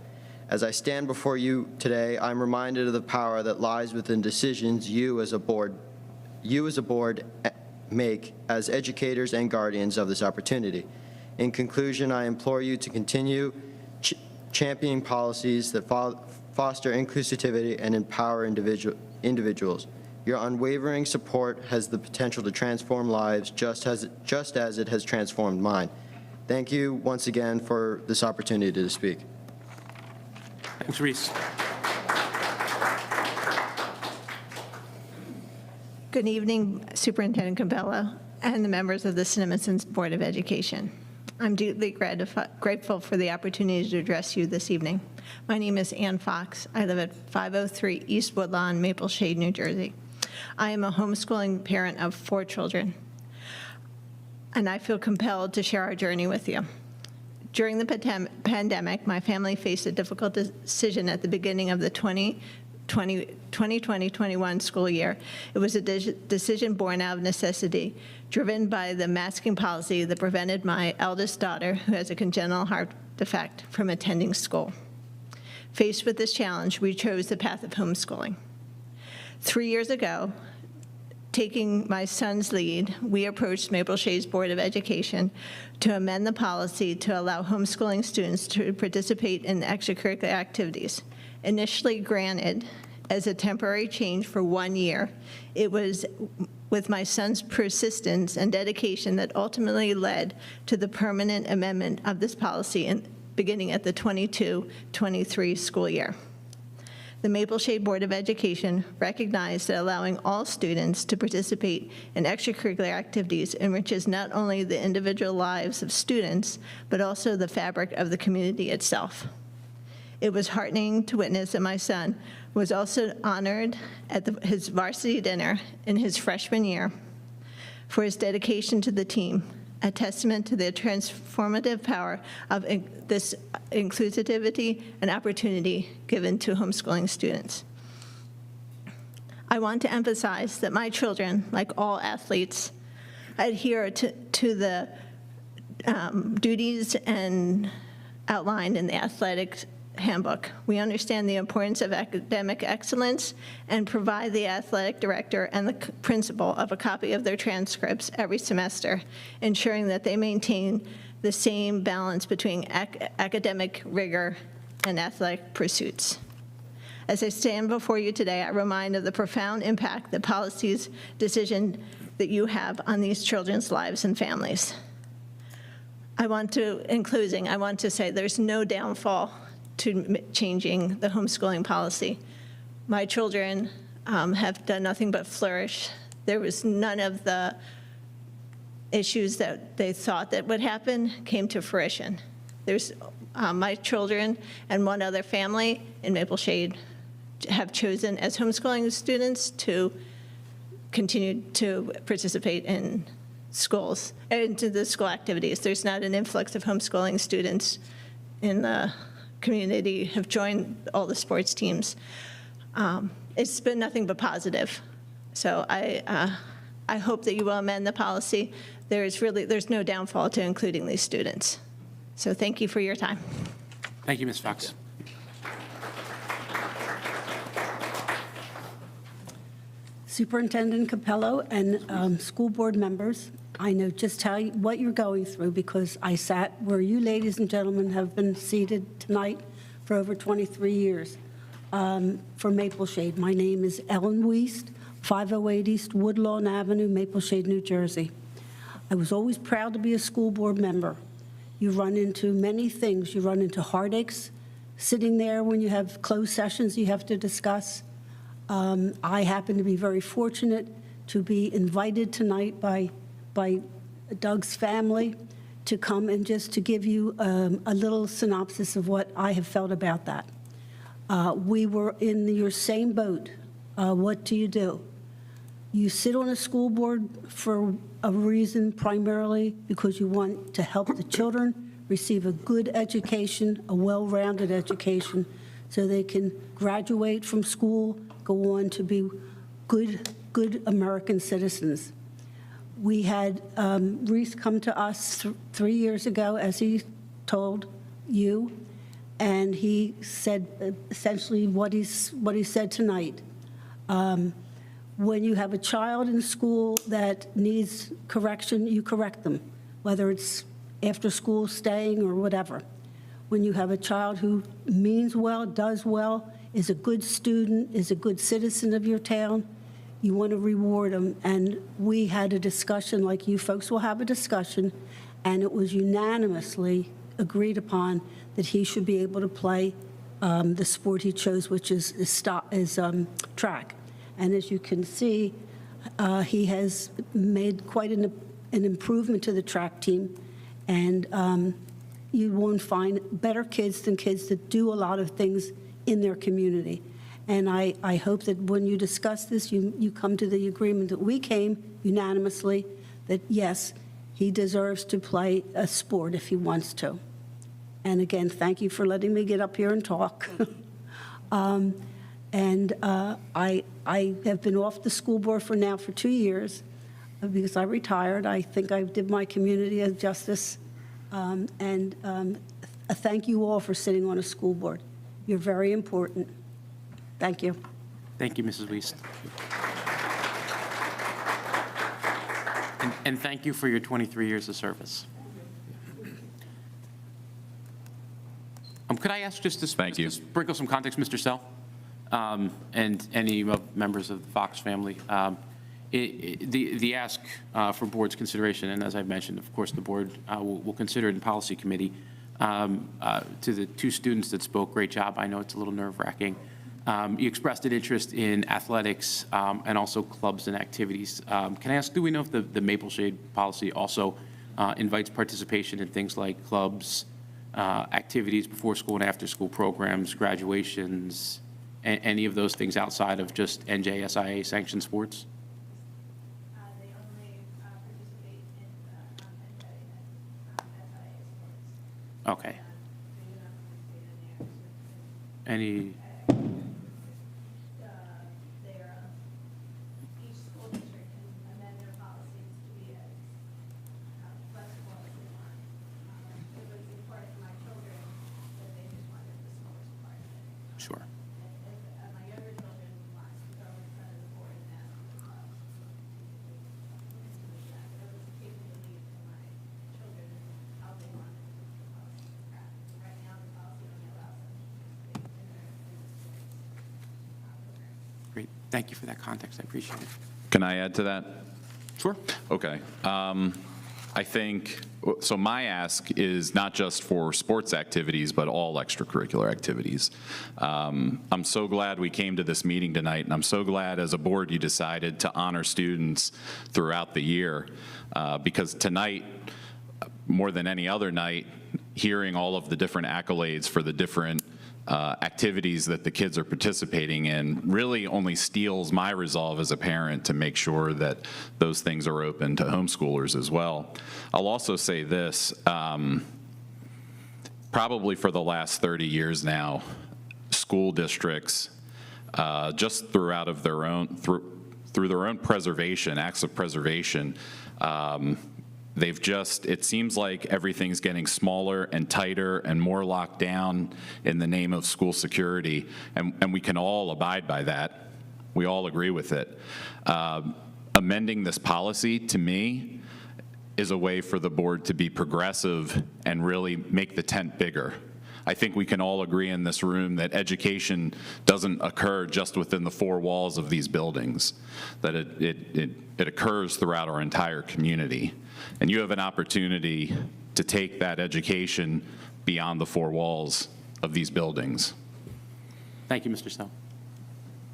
As I stand before you today, I'm reminded of the power that lies within decisions you as a board make as educators and guardians of this opportunity. In conclusion, I implore you to continue championing policies that foster inclusivity and empower individuals. Your unwavering support has the potential to transform lives just as it has transformed mine. Thank you once again for this opportunity to speak. Thanks, Reese. Good evening, Superintendent Cabello and the members of the Cinnaminson Board of Education. I'm deeply grateful for the opportunity to address you this evening. My name is Ann Fox. I live at 503 East Woodlawn, Maple Shade, New Jersey. I am a homeschooling parent of 4 children, and I feel compelled to share our journey with you. During the pandemic, my family faced a difficult decision at the beginning of the 2020-21 school year. It was a decision born out of necessity, driven by the masking policy that prevented my eldest daughter, who has a congenital heart defect, from attending school. Faced with this challenge, we chose the path of homeschooling. 3 years ago, taking my son's lead, we approached Maple Shade's Board of Education to amend the policy to allow homeschooling students to participate in extracurricular activities. Initially granted as a temporary change for 1 year, it was with my son's persistence and dedication that ultimately led to the permanent amendment of this policy beginning at the 22-23 school year. The Maple Shade Board of Education recognized that allowing all students to participate in extracurricular activities enriches not only the individual lives of students, but also the fabric of the community itself. It was heartening to witness that my son was also honored at his varsity dinner in his freshman year for his dedication to the team, a testament to the transformative power of this inclusivity and opportunity given to homeschooling students. I want to emphasize that my children, like all athletes, adhere to the duties and outlined in the athletic handbook. We understand the importance of academic excellence and provide the athletic director and the principal of a copy of their transcripts every semester, ensuring that they maintain the same balance between academic rigor and athletic pursuits. As I stand before you today, I remind of the profound impact the policy's decision that you have on these children's lives and families. In closing, I want to say there's no downfall to changing the homeschooling policy. My children have done nothing but flourish. There was none of the issues that they thought that would happen came to fruition. There's my children and one other family in Maple Shade have chosen as homeschooling students to continue to participate in schools, into the school activities. There's not an influx of homeschooling students in the community have joined all the sports teams. It's been nothing but positive. So I hope that you will amend the policy. There's no downfall to including these students. So thank you for your time. Thank you, Ms. Fox. Superintendent Capello and school board members, I know just what you're going through because I sat where you ladies and gentlemen have been seated tonight for over 23 years for Maple Shade. My name is Ellen Wiest, 508 East Woodlawn Avenue, Maple Shade, New Jersey. I was always proud to be a school board member. You run into many things. You run into heartaches sitting there when you have closed sessions you have to discuss. I happen to be very fortunate to be invited tonight by Doug's family to come and just to give you a little synopsis of what I have felt about that. We were in your same boat. What do? You sit on a school board for a reason, primarily because you want to help the children receive a good education, a well-rounded education, so they can graduate from school, go on to be good American citizens. We had Reese come to us 3 years ago, as he told you, and he said essentially what he said tonight. When you have a child in school that needs correction, you correct them, whether it's after school, staying, or whatever. When you have a child who means well, does well, is a good student, is a good citizen of your town, you want to reward them. And we had a discussion, like you folks will have a discussion, and it was unanimously agreed upon that he should be able to play the sport he chose, which is track. And as you can see, he has made quite an improvement to the track team. And you won't find better kids than kids that do a lot of things in their community. And I hope that when you discuss this, you come to the agreement that we came unanimously, that yes, he deserves to play a sport if he wants to. And again, thank you for letting me get up here and talk. I have been off the school board for 2 years because I retired. I think I did my community a justice. A thank you all for sitting on a school board. You're very important. Thank you. Thank you, Mrs. Wiest. And thank you for your 23 years of service. Could I ask just to sprinkle some context, Mr. Sell, and any members of the Fox family? The ask for board's consideration, and as I mentioned, of course, the board will consider it in policy committee. To the two students that spoke, great job. I know it's a little nerve-wracking. You expressed an interest in athletics and also clubs and activities. Can I ask, do we know if the Maple Shade policy also invites participation in things like clubs, activities before school and after school programs, graduations, any of those things outside of just NJSIA sanctioned sports? They only participate in NJSIA sports. Okay. Any? Each school district can amend their policies to be as flexible as they want. It was important for my children that they just wanted the sports part of it. Sure. My younger children want to go in front of the board and ask for the club. It was taking the lead for my children and how they wanted the policy to practice. Right now, the policy only allows them to participate in their sports program. Great. Thank you for that context. I appreciate it. Can I add to that? Sure. Okay. I think, so my ask is not just for sports activities, but all extracurricular activities. I'm so glad we came to this meeting tonight, and I'm so glad as a board you decided to honor students throughout the year, because tonight, more than any other night, hearing all of the different accolades for the different activities that the kids are participating in really only steels my resolve as a parent to make sure that those things are open to homeschoolers as well. I'll also say this, probably for the last 30 years now, school districts, just through their own preservation, acts of preservation, they've just, it seems like everything's getting smaller and tighter and more locked down in the name of school security, and we can all abide by that. We all agree with it. Amending this policy, to me, is a way for the board to be progressive and really make the tent bigger. I think we can all agree in this room that education doesn't occur just within the four walls of these buildings, that it occurs throughout our entire community. And you have an opportunity to take that education beyond the four walls of these buildings. Thank you, Mr. Snell.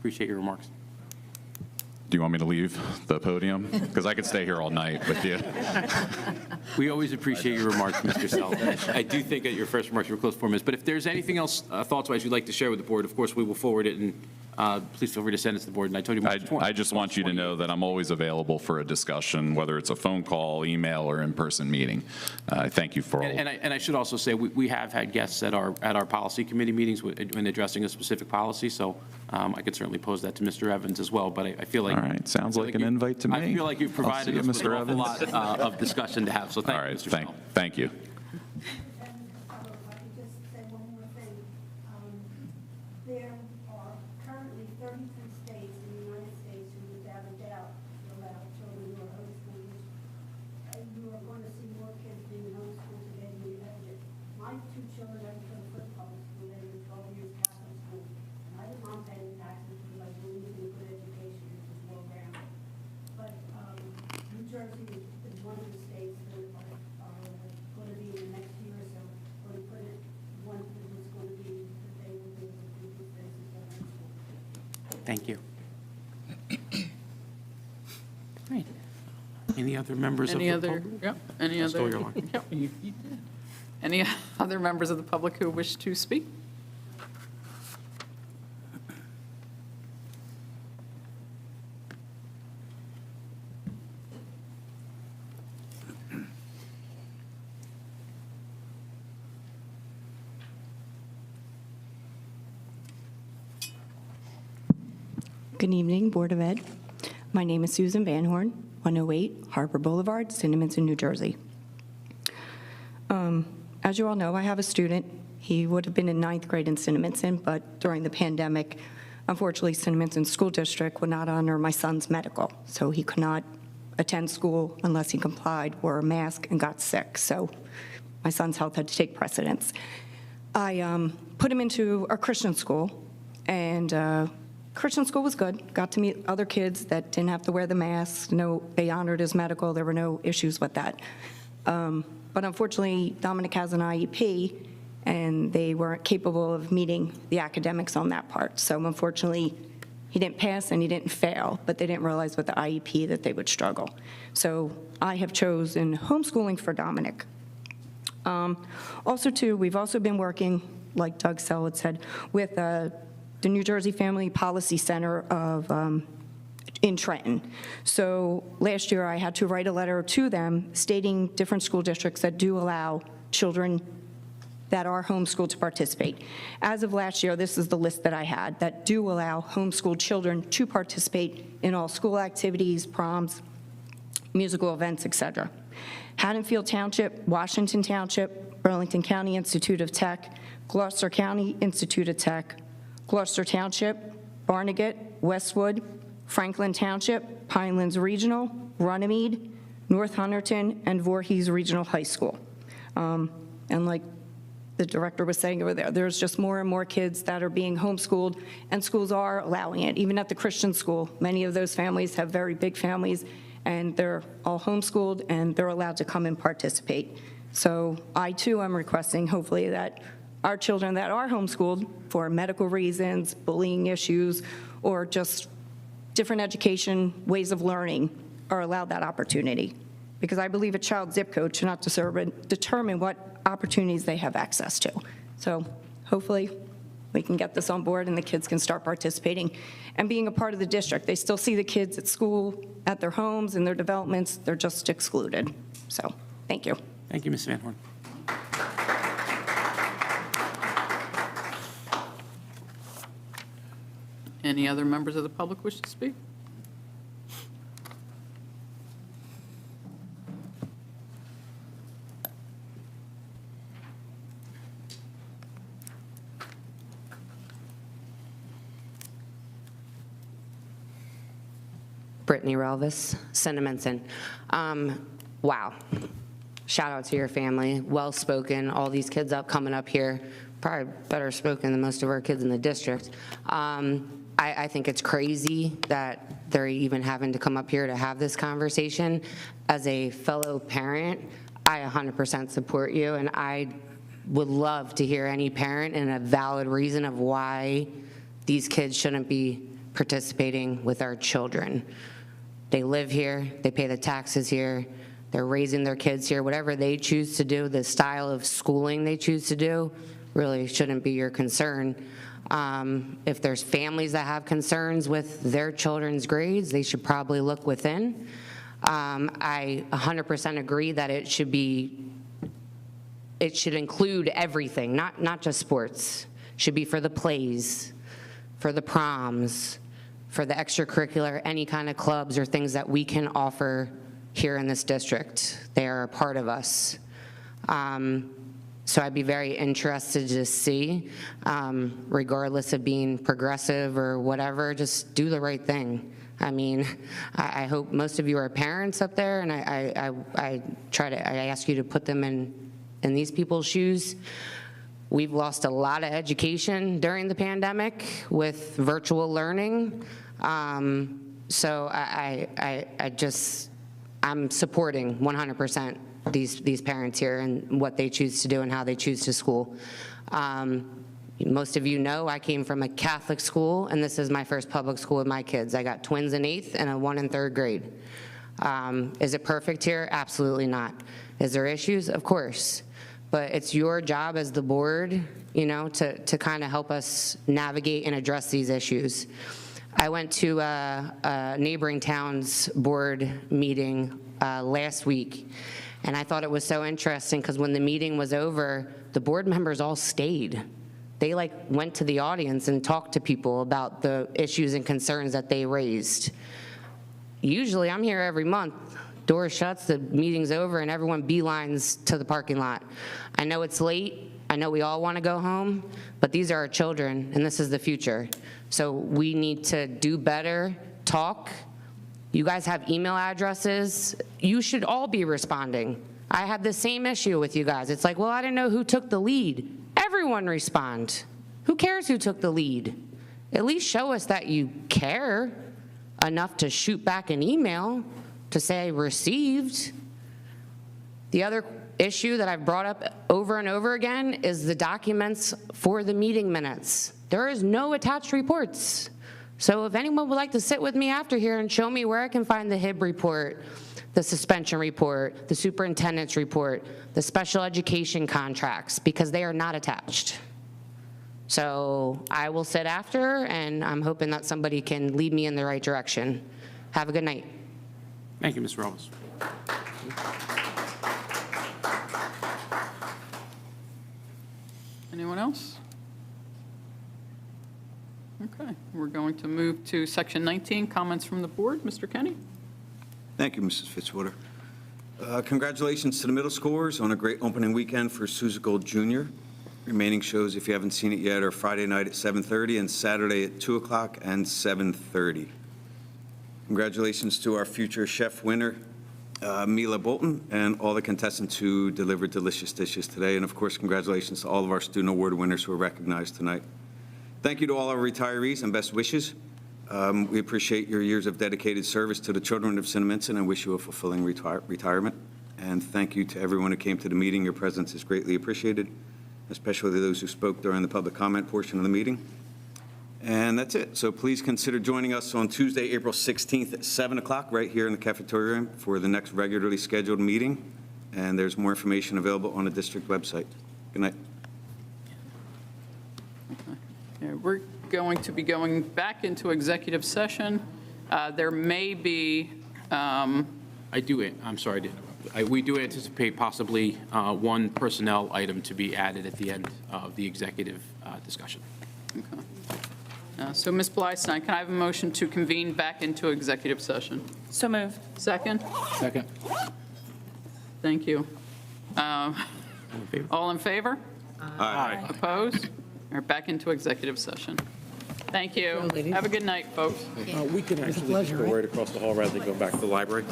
Appreciate your remarks. Do you want me to leave the podium? Because I could stay here all night with you. We always appreciate your remarks, Mr. Snell. I do think at your first remarks you were close to 4 minutes, but if there's anything else thoughts-wise you'd like to share with the board, of course, we will forward it, and please feel free to send it to the board. And I told you, I just want you to know that I'm always available for a discussion, whether it's a phone call, email, or in-person meeting. Thank you for all. And I should also say, we have had guests at our policy committee meetings when addressing a specific policy, so I could certainly pose that to Mr. Evans as well, but I feel like... All right, sounds like an invite to me. I feel like you've provided us with an awful lot of discussion to have, so thank you, Mr. Snell. Thank you. There are currently 33 states in the United States who, without a doubt, allow children who are homeschooled. You are going to see more kids being homeschooled today than you ever did. My two children had to go to football school. They were 12 years Catholic school. And I didn't want paying taxes because I believe in a good education, which is well-rounded. But New Jersey is one of the states that are going to be in the next year or so, going to put it, one that is going to be, that they will be able to do these things as homeschool. Thank you. Great. Any other members of the public? Any I stole other? your line. Yep, you did. Any other members of the public who wish to speak? Good evening, Board of Ed. My name is Susan Van Horn, 108 Harbor Boulevard, Cinnaminson, New Jersey. As you all know, I have a student. He would have been in 9th grade in Cinnaminson, but during the pandemic, unfortunately, Cinnaminson School District would not honor my son's medical, so he could not attend school unless he complied, wore a mask, and got sick. So my son's health had to take precedence. I put him into a Christian school, and Christian school was good. Got to meet other kids that didn't have to wear the mask. No, they honored his medical. There were no issues with that. But unfortunately, Dominic has an IEP, and they weren't capable of meeting the academics on that part. So unfortunately, he didn't pass and he didn't fail, but they didn't realize with the IEP that they would struggle. So I have chosen homeschooling for Dominic. Also, too, we've also been working, like Doug Sell had said, with the New Jersey Family Policy Center in Trenton. So last year, I had to write a letter to them stating different school districts that do allow children that are homeschooled to participate. As of last year, this is the list that I had that do allow homeschooled children to participate in all school activities, proms, musical events, etc. Haddonfield Township, Washington Township, Burlington County Institute of Tech, Gloucester County Institute of Tech, Gloucester Township, Barnegat, Westwood, Franklin Township, Pinelands Regional, Runnymede, North Hunterdon, and Voorhees Regional High School. And like the director was saying over there, there's just more and more kids that are being homeschooled, and schools are allowing it. Even at the Christian school, many of those families have very big families, and they're all homeschooled, and they're allowed to come and participate. So I, too, am requesting, hopefully, that our children that are homeschooled for medical reasons, bullying issues, or just different education ways of learning are allowed that opportunity. Because I believe a child's zip code should not determine what opportunities they have access to. So hopefully we can get this on board and the kids can start participating and being a part of the district. They still see the kids at school, at their homes, and their developments. They're just excluded. So thank you. Thank you, Ms. Van Horn. Any other members of the public wish to speak? Brittany Relvis, Cinnaminson. Wow. Shout out to your family. Well-spoken. All these kids coming up here, probably better spoken than most of our kids in the district. I think it's crazy that they're even having to come up here to have this conversation. As a fellow parent, I 100% support you, and I would love to hear any parent and a valid reason of why these kids shouldn't be participating with our children. They live here, they pay the taxes here, they're raising their kids here. Whatever they choose to do, the style of schooling they choose to do, really shouldn't be your concern. If there's families that have concerns with their children's grades, they should probably look within. I 100% agree that it should include everything, not just sports. It should be for the plays, for the proms, for the extracurricular, any kind of clubs or things that we can offer here in this district. They are a part of us. So I'd be very interested to see, regardless of being progressive or whatever, just do the right thing. I mean, I hope most of you are parents up there, and I ask you to put them in these people's shoes. We've lost a lot of education during the pandemic with virtual learning. So I'm supporting 100% these parents here and what they choose to do and how they choose to school. Most of you know I came from a Catholic school, and this is my first public school with my kids. I got twins in 8th and a 1 in 3rd grade. Is it perfect here? Absolutely not. Is there issues? Of course. But it's your job as the board, to kind of help us navigate and address these issues. I went to a neighboring town's board meeting last week, and I thought it was so interesting because when the meeting was over, the board members all stayed. They went to the audience and talked to people about the issues and concerns that they raised. Usually I'm here every month. Door shuts, the meeting's over, and everyone beelines to the parking lot. I know it's late. I know we all want to go home, but these are our children, and this is the future. So we need to do better, talk. You guys have email addresses. You should all be responding. I had the same issue with you guys. It's like, well, I didn't know who took the lead. Everyone respond. Who cares who took the lead? At least show us that you care enough to shoot back an email to say received. The other issue that I've brought up over and over again is the documents for the meeting minutes. There is no attached reports. So if anyone would like to sit with me after here and show me where I can find the HIB report, the suspension report, the superintendent's report, the special education contracts, because they are not attached. So I will sit after, and I'm hoping that somebody can lead me in the right direction. Have a good night. Thank you, Ms. Ramos. Anyone else? Okay, we're going to move to section 19, comments from the board. Mr. Kenny? Thank you, Mrs. Fitzwater. Congratulations to the middle schoolers on a great opening weekend for Seussical Junior. Remaining shows, if you haven't seen it yet, are Friday night at 7:30 and Saturday at 2 o'clock and 7:30. Congratulations to our future chef winner, Mila Bolton, and all the contestants who delivered delicious dishes today. And of course, congratulations to all of our student award winners who are recognized tonight. Thank you to all our retirees and best wishes. We appreciate your years of dedicated service to the children of Cinnaminson and wish you a fulfilling retirement. And thank you to everyone who came to the meeting. Your presence is greatly appreciated, especially those who spoke during the public comment portion of the meeting. And that's it. So please consider joining us on Tuesday, April 16th at 7 o'clock right here in the cafeteria room for the next regularly scheduled meeting. And there's more information available on the district website. Good night. Yeah, we're going to be going back into executive session. There may be, I'm sorry to interrupt. We do anticipate possibly one personnel item to be added at the end of the executive discussion. so Ms. Blystein, can I have a motion to convene back into executive session? So moved. Second? Second. Thank you. All in favor? Aye. Opposed? We're back into executive session. Thank you. Have a good night, folks. We can actually just go right across the hall rather than go back to the library.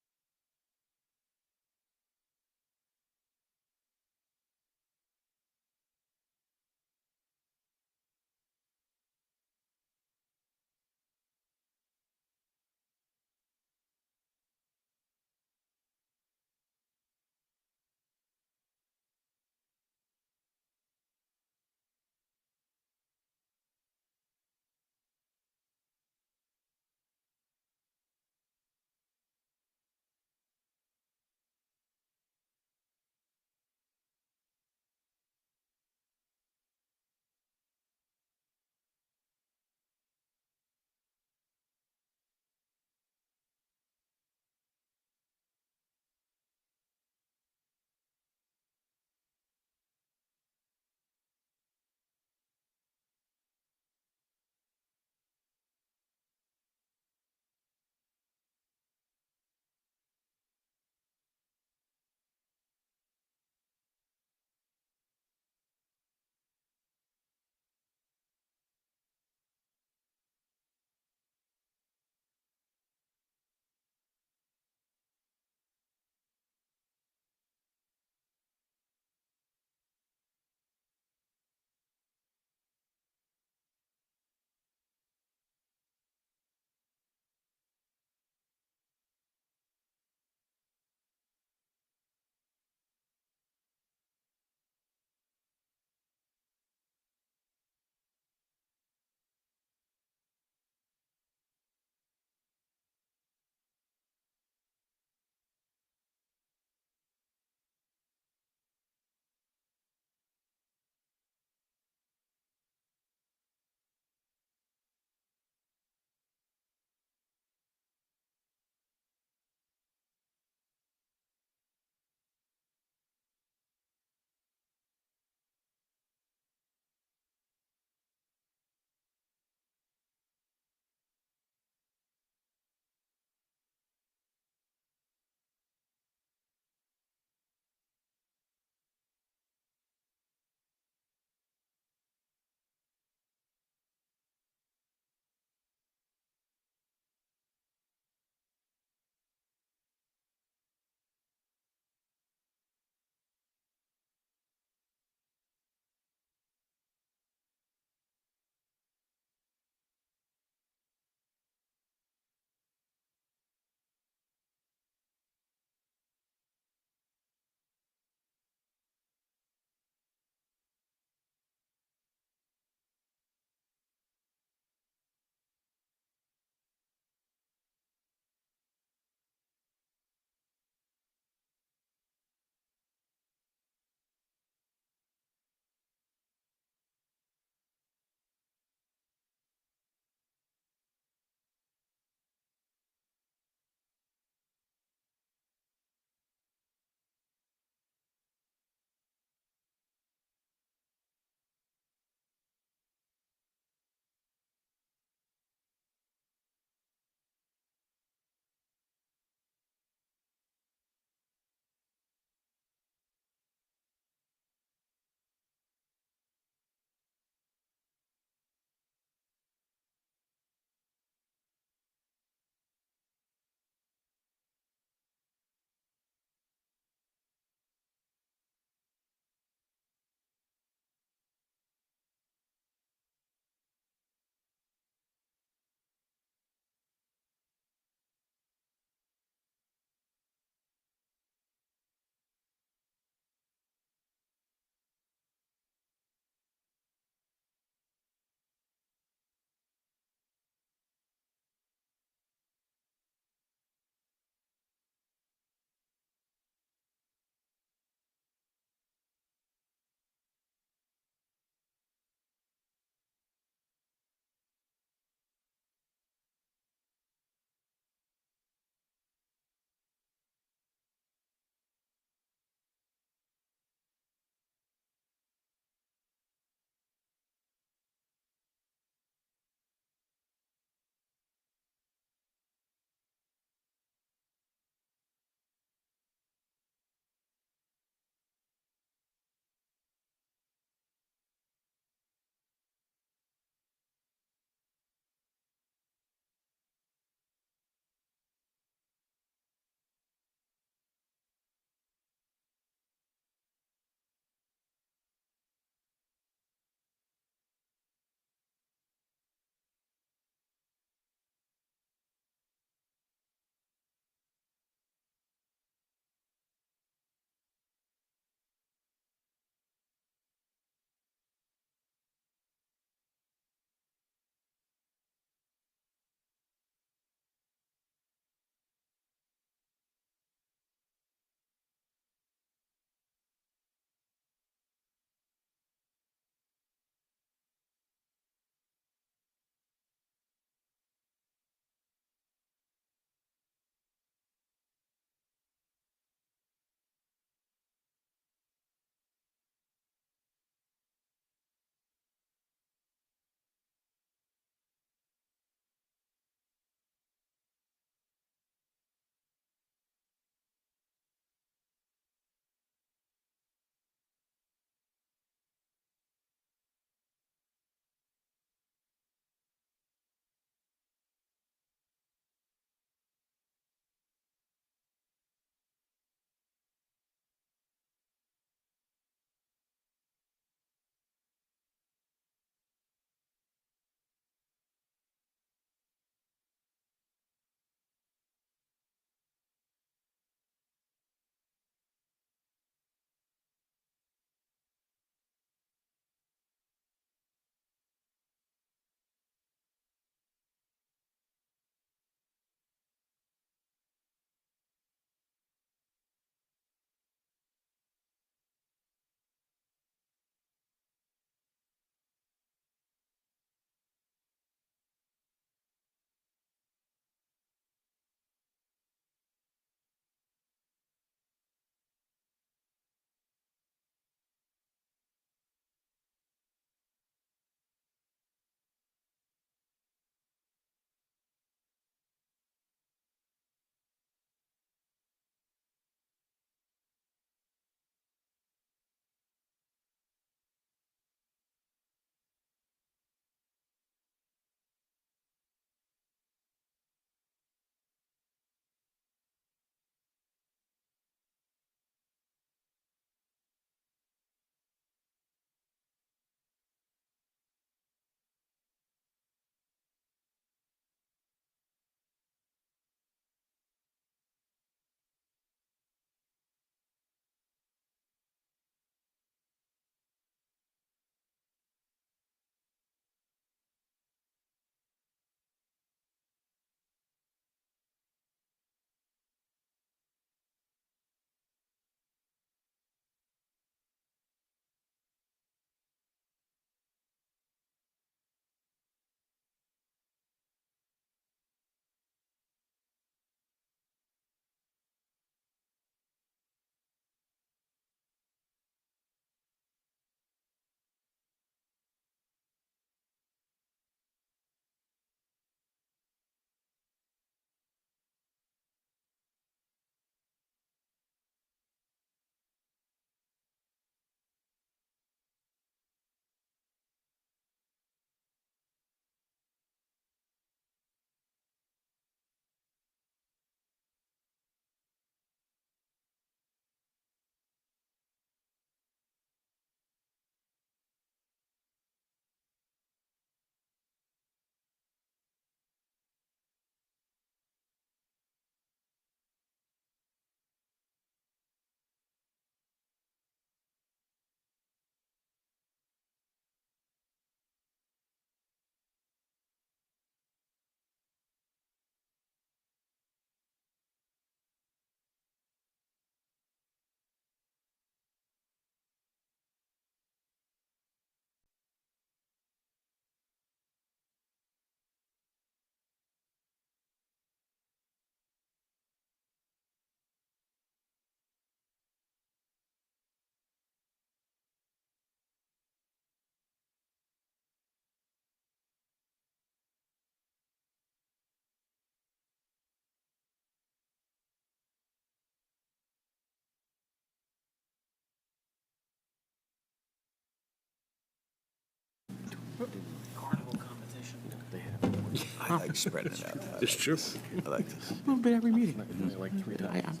I like spreading it out. It's true. I like this. A little bit every meeting. Like 3 times.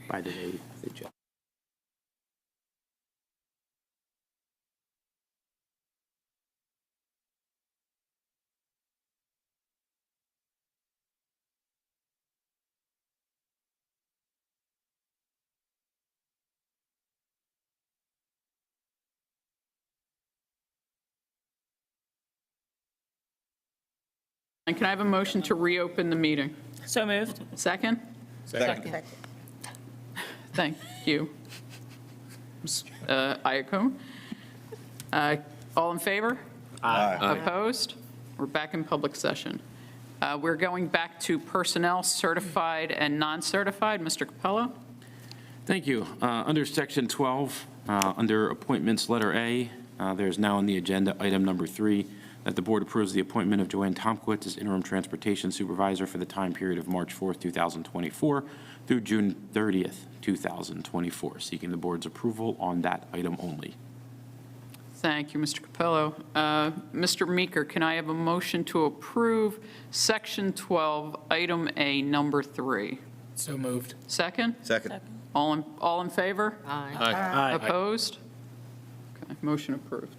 By today, the judge. And can I have a motion to reopen the meeting? So moved. Second? Second. Thank you. Ms. Iacone? All in favor? Aye. Opposed? We're back in public session. We're going back to personnel, certified and non-certified. Mr. Capello? Thank you. Under Section 12, under Appointments, Letter A, there's now on the agenda item number 3, that the board approves the appointment of Joanne Tomkowitz as interim transportation supervisor for the time period of March 4th, 2024 through June 30th, 2024. Seeking the board's approval on that item only. Thank you, Mr. Capello. Mr. Meeker, can I have a motion to approve Section 12, Item A, Number 3? So moved. Second? Second. All in favor? Aye. Opposed? Okay, motion approved.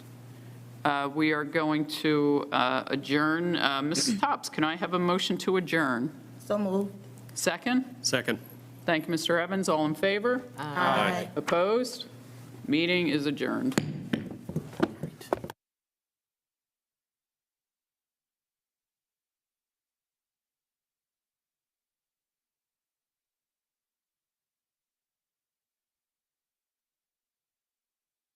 We are going to adjourn. Mrs. Topps, can I have a motion to adjourn? So moved. Second? Second. Thank you, Mr. Evans. All in favor? Aye. Opposed? Meeting is adjourned.